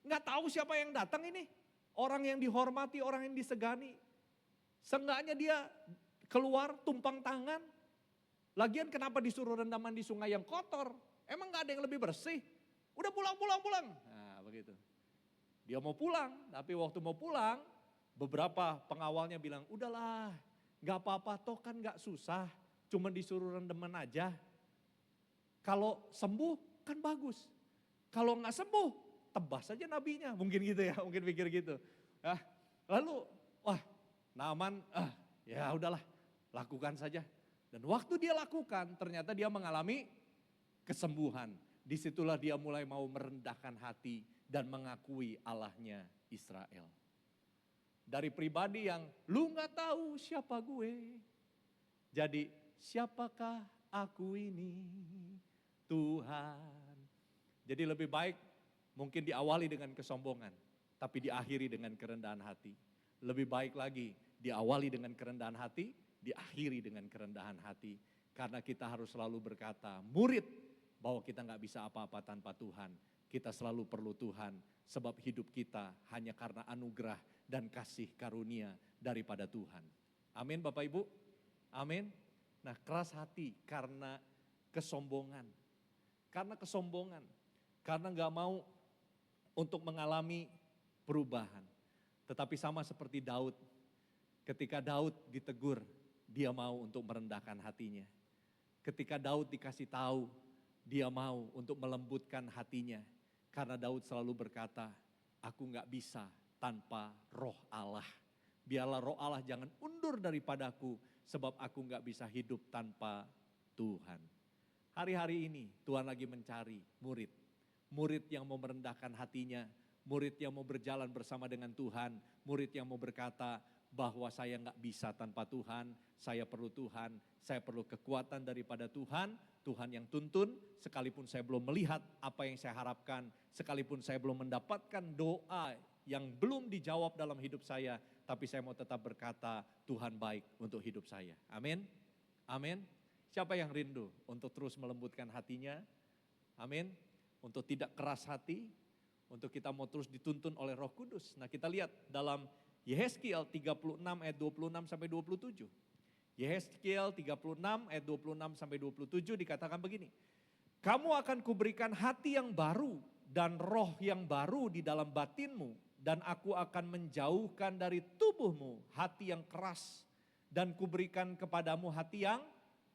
Gak tahu siapa yang datang ini. Orang yang dihormati, orang yang disegani. Seenggaknya dia keluar tumpang tangan. Lagian kenapa disuruh rendaman di sungai yang kotor? Emang gak ada yang lebih bersih? Udah pulang. Nah begitu. Dia mau pulang, tapi waktu mau pulang, beberapa pengawalnya bilang, udahlah gak apa-apa, toh kan gak susah, cuma disuruh rendaman aja. Kalau sembuh kan bagus, kalau gak sembuh, tebas aja nabinya, mungkin gitu ya, mungkin pikir gitu. Lalu, Naaman, ya udahlah, lakukan saja. Dan waktu dia lakukan, ternyata dia mengalami kesembuhan. Disitulah dia mulai mau merendahkan hati dan mengakui Allahnya Israel. Dari pribadi yang lu gak tahu siapa gue. Jadi siapakah aku ini Tuhan. Jadi lebih baik mungkin diawali dengan kesombongan. Tapi diakhiri dengan kerendahan hati. Lebih baik lagi diawali dengan kerendahan hati. Diakhiri dengan kerendahan hati. Karena kita harus selalu berkata, murid, bahwa kita gak bisa apa-apa tanpa Tuhan. Kita selalu perlu Tuhan, sebab hidup kita hanya karena anugerah dan kasih karunia daripada Tuhan. Amin Bapak Ibu, amin. Nah, keras hati karena kesombongan. Karena kesombongan, karena gak mau untuk mengalami perubahan. Tetapi sama seperti Daud, ketika Daud ditegur, dia mau untuk merendahkan hatinya. Ketika Daud dikasih tahu, dia mau untuk melembutkan hatinya. Karena Daud selalu berkata, aku gak bisa tanpa roh Allah. Biarlah roh Allah jangan undur daripadaku, sebab aku gak bisa hidup tanpa Tuhan. Hari-hari ini Tuhan lagi mencari murid. Murid yang mau merendahkan hatinya, murid yang mau berjalan bersama dengan Tuhan, murid yang mau berkata bahwa saya gak bisa tanpa Tuhan, saya perlu Tuhan, saya perlu kekuatan daripada Tuhan, Tuhan yang tuntun, sekalipun saya belum melihat apa yang saya harapkan, sekalipun saya belum mendapatkan doa yang belum dijawab dalam hidup saya, tapi saya mau tetap berkata Tuhan baik untuk hidup saya. Amin. Amin. Siapa yang rindu untuk terus melembutkan hatinya? Amin. Untuk tidak keras hati, untuk kita mau terus dituntun oleh Roh Kudus. Nah, kita lihat dalam Yehezkiel 36 ayat 26 sampai 27. Yehezkiel 36 ayat 26 sampai 27 dikatakan begini. Kamu akan kuberikan hati yang baru dan roh yang baru di dalam batinmu. Dan aku akan menjauhkan dari tubuhmu hati yang keras. Dan kuberikan kepadamu hati yang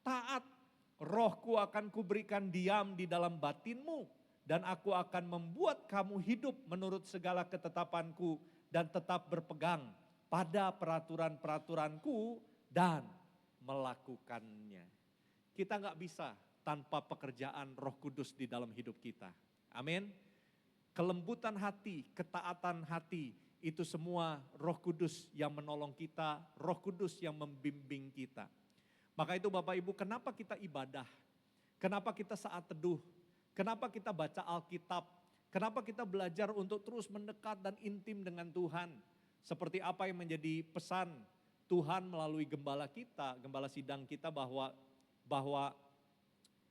taat. Rohku akan kuberikan diam di dalam batinmu. Dan aku akan membuat kamu hidup menurut segala ketetapanku dan tetap berpegang pada peraturan-peraturanku dan melakukannya. Kita nggak bisa tanpa pekerjaan Roh Kudus di dalam hidup kita. Amin. Kelembutan hati, ketaatan hati, itu semua Roh Kudus yang menolong kita, Roh Kudus yang membimbing kita. Maka itu Bapak Ibu, kenapa kita ibadah? Kenapa kita saat teduh? Kenapa kita baca Alkitab? Kenapa kita belajar untuk terus mendekat dan intim dengan Tuhan? Seperti apa yang menjadi pesan Tuhan melalui gembala kita, gembala sidang kita bahwa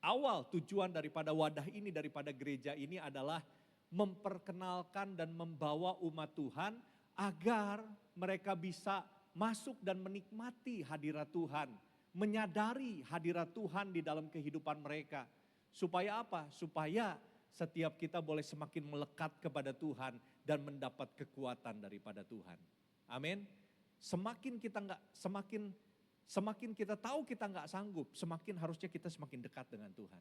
awal tujuan daripada wadah ini, daripada gereja ini adalah memperkenalkan dan membawa umat Tuhan agar mereka bisa masuk dan menikmati hadirat Tuhan, menyadari hadirat Tuhan di dalam kehidupan mereka. Supaya apa? Supaya setiap kita boleh semakin melekat kepada Tuhan dan mendapat kekuatan daripada Tuhan. Amin. Semakin kita tahu kita nggak sanggup, semakin harusnya kita semakin dekat dengan Tuhan.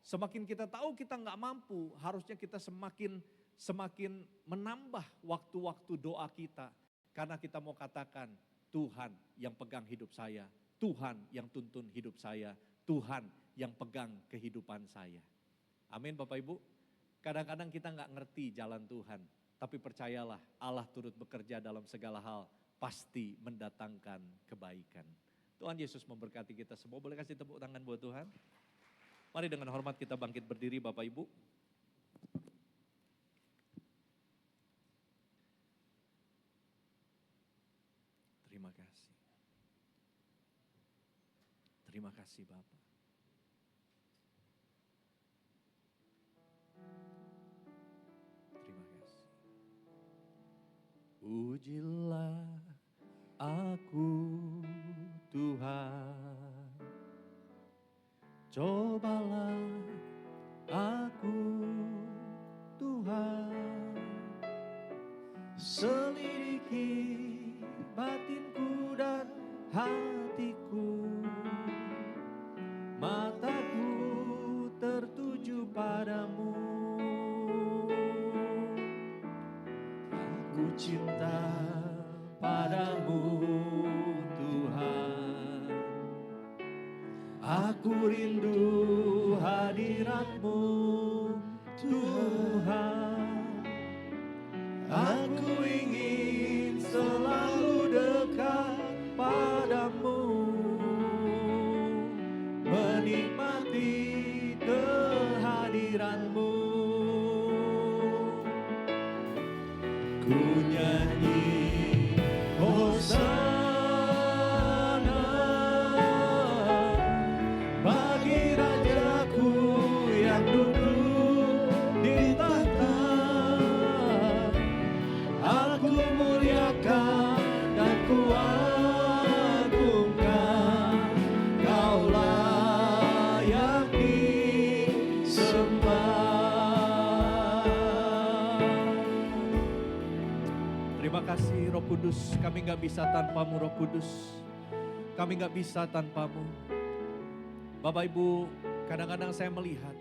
Semakin kita tahu kita nggak mampu, harusnya kita semakin menambah waktu-waktu doa kita. Karena kita mau katakan, Tuhan yang pegang hidup saya, Tuhan yang tuntun hidup saya, Tuhan yang pegang kehidupan saya. Amin Bapak Ibu. Kadang-kadang kita nggak ngerti jalan Tuhan, tapi percayalah Allah turut bekerja dalam segala hal, pasti mendatangkan kebaikan. Tuhan Yesus memberkati kita semua. Boleh kasih tepuk tangan buat Tuhan? Mari dengan hormat kita bangkit berdiri Bapak Ibu. Terima kasih. Terima kasih Bapak. Terima kasih. Ujilah aku Tuhan. Cobalah aku Tuhan, selidiki batinku dan hatiku, mataku tertuju padamu, aku cinta padamu Tuhan. Aku rindu hadirat-Mu Tuhan. Aku ingin selalu dekat padamu, menikmati kehadiran-Mu. Ku nyanyi Hosana bagi Rajaku yang duduk di tahta. Aku muliakan dan ku agungkan, Kau layak disembah. Terima kasih Roh Kudus, kami gak bisa tanpamu Roh Kudus. Kami gak bisa tanpamu. Bapak Ibu, kadang-kadang saya melihat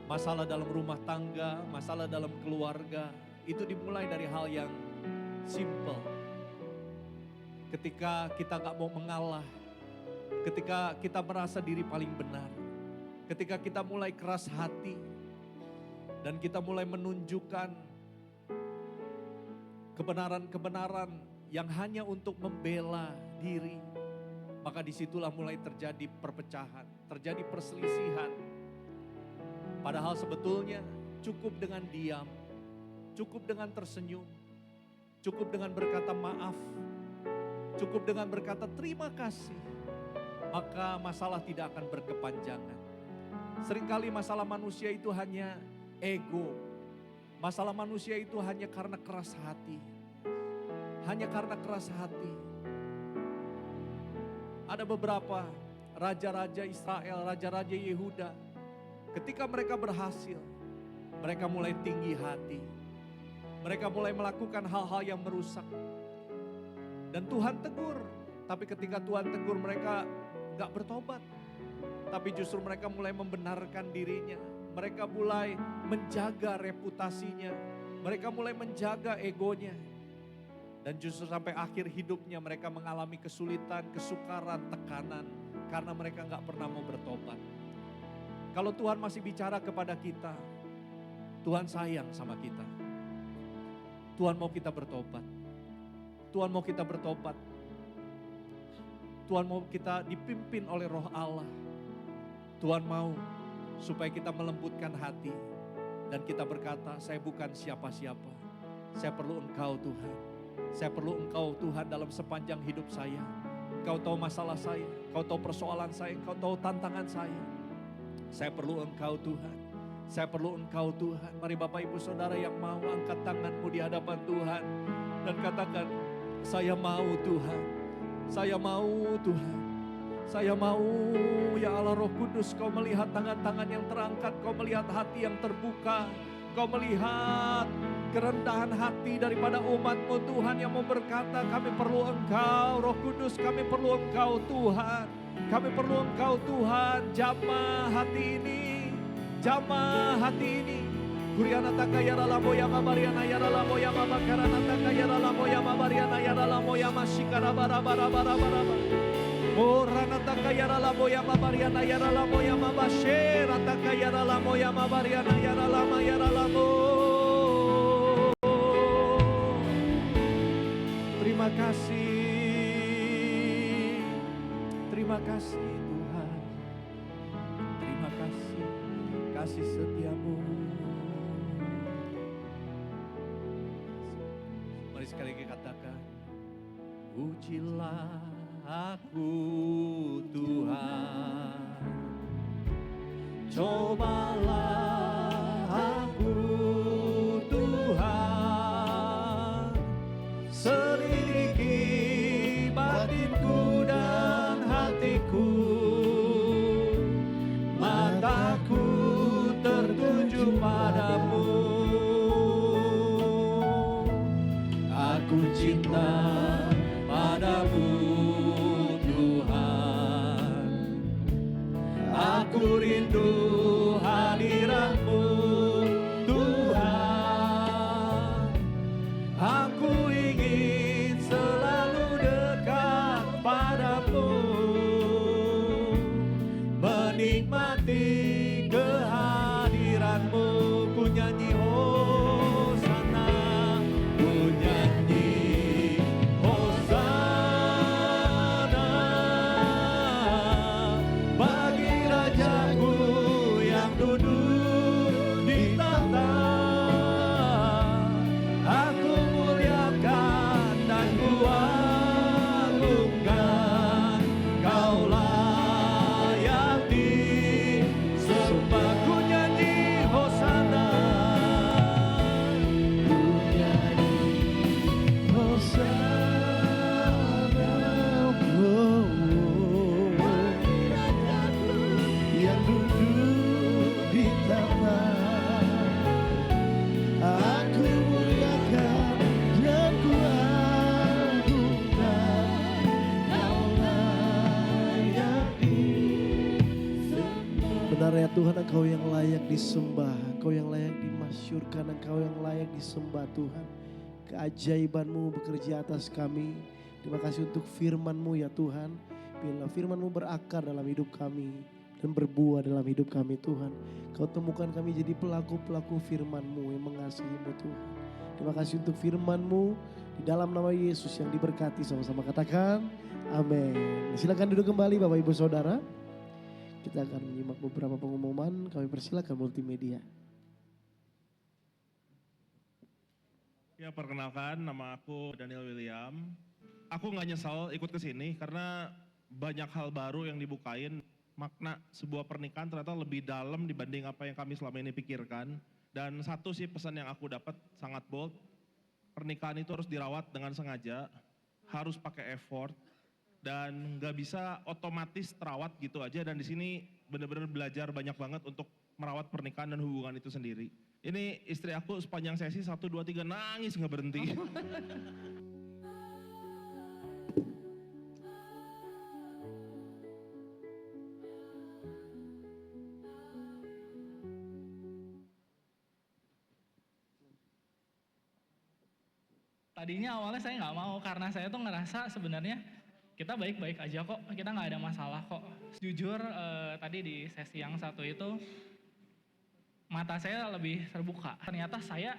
masalah dalam rumah tangga, masalah dalam keluarga, itu dimulai dari hal yang simple. Ketika kita gak mau mengalah, ketika kita merasa diri paling benar, ketika kita mulai keras hati, dan kita mulai menunjukkan kebenaran-kebenaran yang hanya untuk membela diri, maka disitulah mulai terjadi perpecahan, terjadi perselisihan. Padahal sebetulnya cukup dengan diam, cukup dengan tersenyum, cukup dengan berkata maaf, cukup dengan berkata terima kasih, maka masalah tidak akan berkepanjangan. Seringkali masalah manusia itu hanya ego, masalah manusia itu hanya karena keras hati, hanya karena keras hati. Ada beberapa raja-raja Israel, raja-raja Yehuda, ketika mereka berhasil, mereka mulai tinggi hati. Mereka mulai melakukan hal-hal yang merusak. Dan Tuhan tegur, tapi ketika Tuhan tegur mereka gak bertobat. Tapi justru mereka mulai membenarkan dirinya. Mereka mulai menjaga reputasinya. Mereka mulai menjaga egonya. Dan justru sampai akhir hidupnya mereka mengalami kesulitan, kesukaran, tekanan. Karena mereka nggak pernah mau bertobat. Kalau Tuhan masih bicara kepada kita, Tuhan sayang sama kita. Tuhan mau kita bertobat. Tuhan mau kita bertobat. Tuhan mau kita dipimpin oleh Roh Allah. Tuhan mau supaya kita melembutkan hati. Dan kita berkata, saya bukan siapa-siapa. Saya perlu Engkau Tuhan. Saya perlu Engkau Tuhan dalam sepanjang hidup saya. Engkau tahu masalah saya. Engkau tahu persoalan saya. Engkau tahu tantangan saya. Saya perlu Engkau Tuhan. Saya perlu Engkau Tuhan. Mari Bapak Ibu Saudara yang mau angkat tanganmu di hadapan Tuhan. Dan katakan, saya mau Tuhan. Saya mau Tuhan. Saya mau ya Allah Roh Kudus, Kau melihat tangan-tangan yang terangkat. Kau melihat hati yang terbuka. Kau melihat kerendahan hati daripada umat-Mu Tuhan yang mau berkata, kami perlu Engkau Roh Kudus, kami perlu Engkau Tuhan. Kami perlu Engkau Tuhan, jamah hati ini, jamah hati ini. Guriana taka yara lamo yama bariana yara lamo yama bakarana taka yara lamo yama bariana yara lamo yama shikara bara bara bara bara bara. Orana taka yara lamo yama bariana yara lamo yama bashera taka yara lamo yama bariana yara lama yara lamo. Terima kasih. Terima kasih Tuhan. Terima kasih kasih setiamu. Mari sekali lagi katakan, ujilah aku Tuhan, cobalah aku Tuhan, selidiki batinku dan hatiku, mataku tertuju padamu. Aku cinta padamu Tuhan, aku rindu hadiratmu Tuhan, aku ingin selalu dekat padamu, menikmati kehadiranmu. Ku nyanyi Hosana, ku nyanyi Hosana bagi Rajaku yang duduk di tahta. Aku muliakan dan ku agungkan, Kau layak disembah. Ku nyanyi Hosana, ku nyanyi Hosana, oh, bagi Rajaku yang duduk di tahta. Aku muliakan dan ku agungkan, Kau layak disembah. Benar ya Tuhan, Engkau yang layak disembah, Engkau yang layak dimasyurkan, Engkau yang layak disembah Tuhan. Keajaiban-Mu bekerja atas kami. Terima kasih untuk firman-Mu ya Tuhan. Bila firman-Mu berakar dalam hidup kami dan berbuah dalam hidup kami Tuhan. Kau temukan kami jadi pelaku-pelaku firman-Mu yang mengasihi-Mu Tuhan. Terima kasih untuk firman-Mu di dalam nama Yesus yang diberkati, sama-sama katakan amin. Silakan duduk kembali Bapak Ibu Saudara. Kita akan menyimak beberapa pengumuman, kami persilakan multimedia. Ya, perkenalkan, nama aku Daniel William. Aku nggak nyesel ikut ke sini karena banyak hal baru yang dibukain. Makna sebuah pernikahan ternyata lebih dalam dibanding apa yang kami selama ini pikirkan. Dan satu sih pesan yang aku dapat sangat bold, pernikahan itu harus dirawat dengan sengaja, harus pakai effort, dan nggak bisa otomatis terawat gitu aja. Dan di sini benar-benar belajar banyak banget untuk merawat pernikahan dan hubungan itu sendiri. Ini istri aku sepanjang sesi 1, 2, 3 nangis nggak berhenti. Tadinya awalnya saya nggak mau karena saya tuh ngerasa sebenarnya kita baik-baik aja kok, kita nggak ada masalah kok. Jujur tadi di sesi yang satu itu mata saya lebih terbuka. Ternyata saya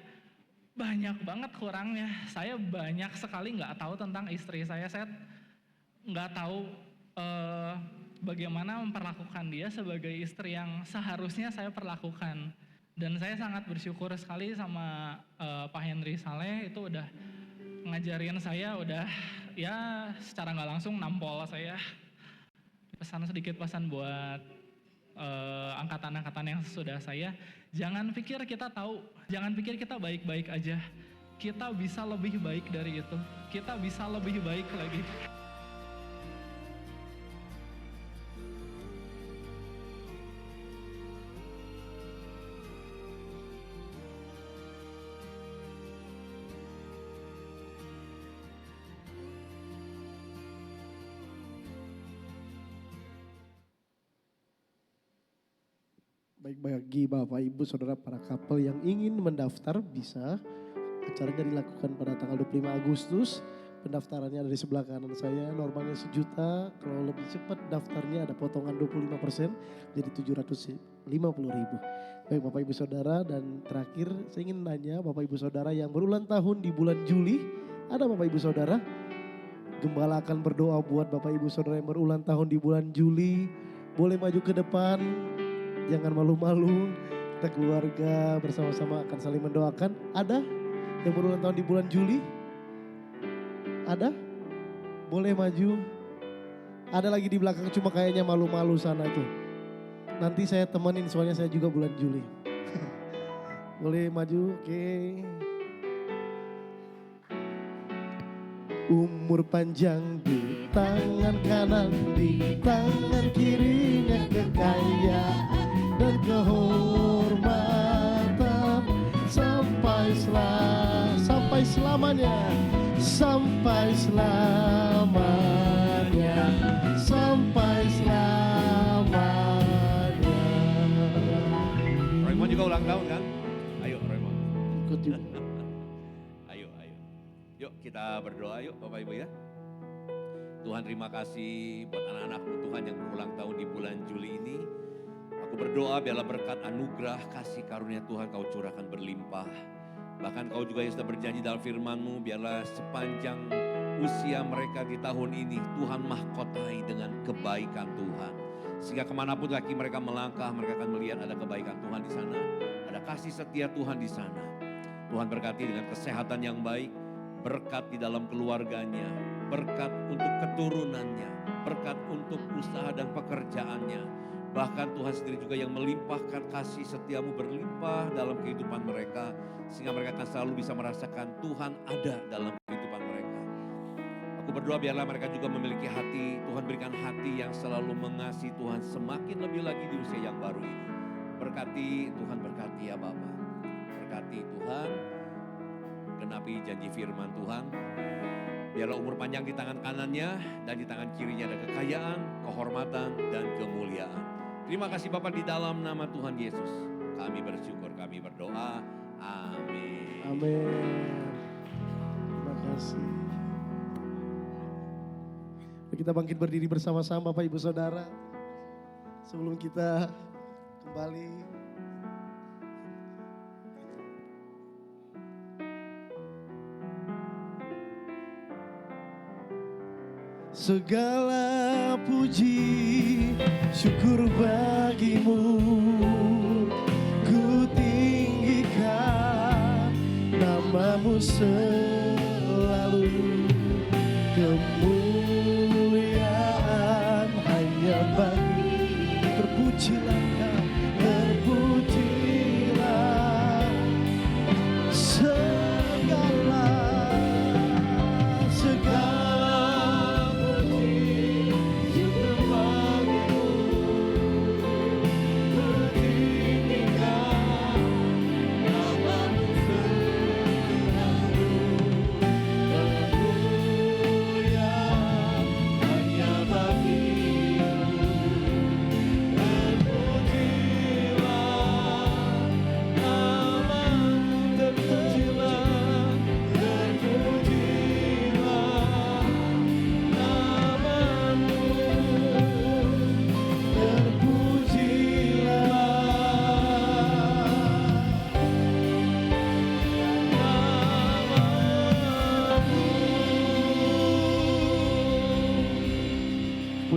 banyak banget kurangnya. Saya banyak sekali nggak tahu tentang istri saya nggak tahu bagaimana memperlakukan dia sebagai istri yang seharusnya saya perlakukan. Dan saya sangat bersyukur sekali sama Pak Henry Saleh, itu udah ngajarin saya, udah ya secara nggak langsung nampol saya. Sedikit pesan buat angkatan-angkatan yang sudah saya, jangan pikir kita tahu, jangan pikir kita baik-baik aja. Kita bisa lebih baik dari itu, kita bisa lebih baik lagi. Baik, bagi Bapak Ibu Saudara para couple yang ingin mendaftar bisa. Acaranya dilakukan pada tanggal 25 Agustus. Pendaftarannya ada di sebelah kanan saya, normalnya 1 juta. Kalau lebih cepat daftarnya ada potongan 25%, jadi 750.000. Baik Bapak Ibu Saudara, dan terakhir saya ingin nanya Bapak Ibu Saudara yang berulang tahun di bulan Juli. Ada Bapak Ibu Saudara? Gembala akan berdoa buat Bapak Ibu Saudara yang berulang tahun di bulan Juli. Boleh maju ke depan. Jangan malu-malu, kita keluarga bersama-sama akan saling mendoakan. Ada yang berulang tahun di bulan Juli? Ada? Boleh maju. Ada lagi di belakang cuma kayaknya malu-malu sana itu. Nanti saya temenin soalnya saya juga bulan Juli. Boleh maju, oke. Umur panjang di tangan kanan, di tangan kirinya kekayaan dan kehormatan sampai selamanya, sampai selamanya, sampai selamanya. Raymond juga ulang tahun kan? Ayo Raymond. Ikut juga. Ayo. Yuk kita berdoa yuk Bapak Ibu ya. Tuhan terima kasih buat anak-anakmu Tuhan yang berulang tahun di bulan Juli ini. Aku berdoa biarlah berkat anugerah kasih karunia Tuhan kau curahkan berlimpah. Bahkan kau juga yang sudah berjanji dalam firman-Mu, biarlah sepanjang usia mereka di tahun ini Tuhan mahkotai dengan kebaikan Tuhan. Sehingga kemanapun kaki mereka melangkah, mereka akan melihat ada kebaikan Tuhan di sana. Ada kasih setia Tuhan di sana. Tuhan berkati dengan kesehatan yang baik, berkat di dalam keluarganya, berkat untuk keturunannya, berkat untuk usaha dan pekerjaannya. Bahkan Tuhan sendiri juga yang melimpahkan kasih setiamu berlimpah dalam kehidupan mereka. Sehingga mereka akan selalu bisa merasakan Tuhan ada dalam kehidupan mereka. Aku berdoa biarlah mereka juga memiliki hati, Tuhan berikan hati yang selalu mengasihi Tuhan semakin lebih lagi di usia yang baru ini. Berkati Tuhan, berkati ya Bapa. Berkati Tuhan, genapi janji firman Tuhan. Biarlah umur panjang di tangan kanannya dan di tangan kirinya ada kekayaan, kehormatan, dan kemuliaan. Terima kasih Bapak di dalam nama Tuhan Yesus. Kami bersyukur, kami berdoa. Amin. Amin. Terima kasih. Kita bangkit berdiri bersama-sama Bapak Ibu Saudara. Sebelum kita kembali. Segala puji syukur bagimu, ku tinggikan namamu selalu. Kemuliaan hanya bagi, terpujilah kau, terpujilah segala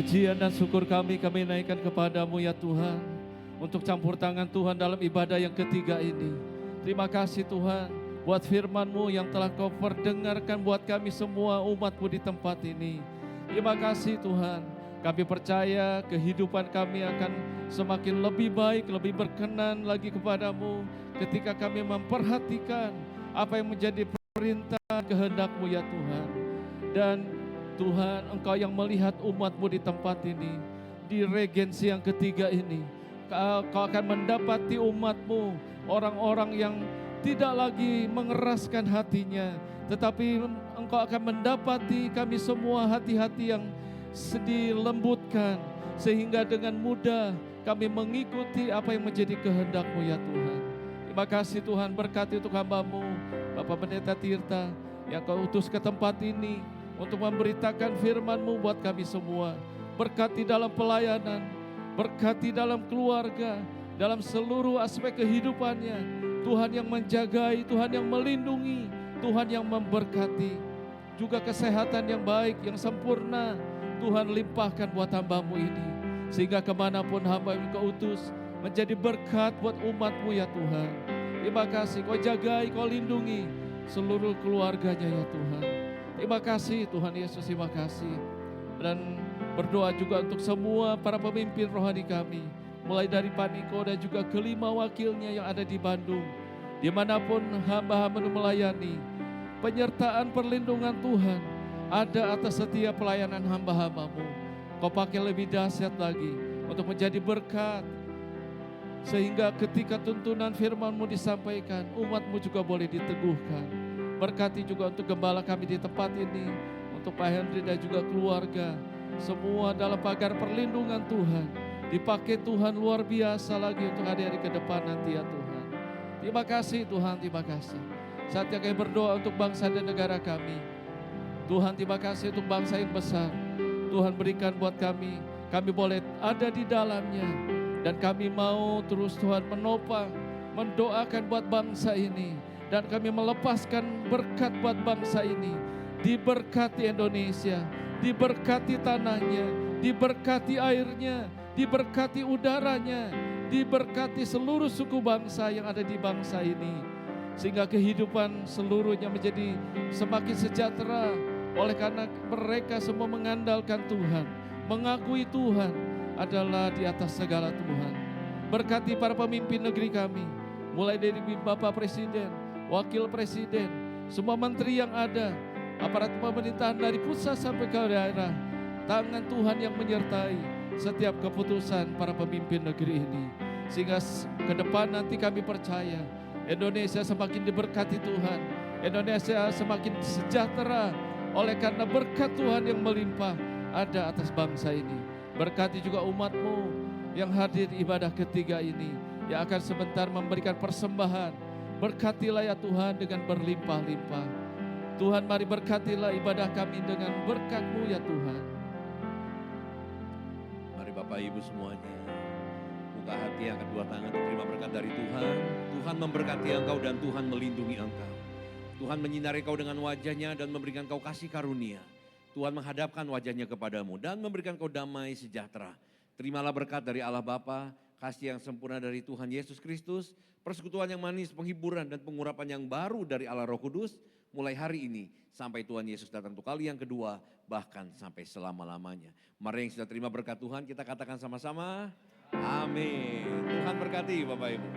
Pujian dan syukur kami naikkan kepadamu ya Tuhan. Untuk campur tangan Tuhan dalam ibadah yang ketiga ini. Terima kasih Tuhan buat firman-Mu yang telah Kau perdengarkan buat kami semua umat-Mu di tempat ini. Terima kasih Tuhan. Kami percaya kehidupan kami akan semakin lebih baik, lebih berkenan lagi kepadamu ketika kami memperhatikan apa yang menjadi perintah kehendak-Mu ya Tuhan. Dan Tuhan, Engkau yang melihat umat-Mu di tempat ini, di regensi yang ketiga ini, Kau akan mendapati umat-Mu, orang-orang yang tidak lagi mengeraskan hatinya, tetapi Engkau akan mendapati kami semua hati-hati yang dilembutkan, sehingga dengan mudah kami mengikuti apa yang menjadi kehendak-Mu ya Tuhan. Terima kasih Tuhan, berkati untuk hamba-Mu, Bapak Pendeta Tirta, yang Kau utus ke tempat ini untuk memberitakan firman-Mu buat kami semua. Berkati dalam pelayanan, berkati dalam keluarga, dalam seluruh aspek kehidupannya. Tuhan yang menjagai, Tuhan yang melindungi, Tuhan yang memberkati. Juga kesehatan yang baik, yang sempurna, Tuhan limpahkan buat hamba-Mu ini. Sehingga kemanapun hamba yang Kau utus, menjadi berkat buat umat-Mu ya Tuhan. Terima kasih, Kau jagai, Kau lindungi seluruh keluarganya ya Tuhan. Terima kasih Tuhan Yesus, terima kasih. Dan berdoa juga untuk semua para pemimpin rohani kami, mulai dari Paniko dan juga kelima wakilnya yang ada di Bandung. Dimanapun hamba-hamba melayani, penyertaan perlindungan Tuhan ada atas setiap pelayanan hamba-hamba-Mu. Kau pakai lebih dahsyat lagi untuk menjadi berkat, sehingga ketika tuntunan firman-Mu disampaikan, umat-Mu juga boleh diteguhkan. Berkati juga untuk gembala kami di tempat ini, untuk Pak Henry dan juga keluarga, semua dalam pagar perlindungan Tuhan. Dipakai Tuhan luar biasa lagi untuk hari-hari ke depan nanti ya Tuhan. Terima kasih Tuhan, terima kasih. Saatnya kami berdoa untuk bangsa dan negara kami. Tuhan, terima kasih untuk bangsa yang besar. Tuhan berikan buat kami boleh ada di dalamnya. Dan kami mau terus Tuhan menopang, mendoakan buat bangsa ini. Dan kami melepaskan berkat buat bangsa ini. Diberkati Indonesia, diberkati tanahnya, diberkati airnya, diberkati udaranya, diberkati seluruh suku bangsa yang ada di bangsa ini. Sehingga kehidupan seluruhnya menjadi semakin sejahtera, oleh karena mereka semua mengandalkan Tuhan, mengakui Tuhan adalah di atas segala Tuhan. Berkati para pemimpin negeri kami, mulai dari Bapak Presiden, Wakil Presiden, semua menteri yang ada, aparat pemerintahan dari pusat sampai ke daerah. Tangan Tuhan yang menyertai setiap keputusan para pemimpin negeri ini. Sehingga ke depan nanti kami percaya Indonesia semakin diberkati Tuhan. Indonesia semakin sejahtera oleh karena berkat Tuhan yang melimpah ada atas bangsa ini. Berkati juga umat-Mu yang hadir di ibadah ketiga ini, yang akan sebentar memberikan persembahan. Berkatilah ya Tuhan dengan berlimpah-limpah. Tuhan, mari berkatilah ibadah kami dengan berkat-Mu ya Tuhan. Mari Bapak Ibu semuanya, buka hati, angkat dua tangan, terima berkat dari Tuhan. Tuhan memberkati engkau dan Tuhan melindungi engkau. Tuhan menyinari kau dengan wajahnya dan memberikan kau kasih karunia. Tuhan menghadapkan wajahnya kepadamu dan memberikan kau damai sejahtera. Terimalah berkat dari Allah Bapa, kasih yang sempurna dari Tuhan Yesus Kristus, persekutuan yang manis, penghiburan dan pengurapan yang baru dari Allah Roh Kudus, mulai hari ini sampai Tuhan Yesus datang untuk kali yang kedua, bahkan sampai selama-lamanya. Mari yang sudah terima berkat Tuhan, kita katakan sama-sama, amin. Tuhan berkati Bapak Ibu.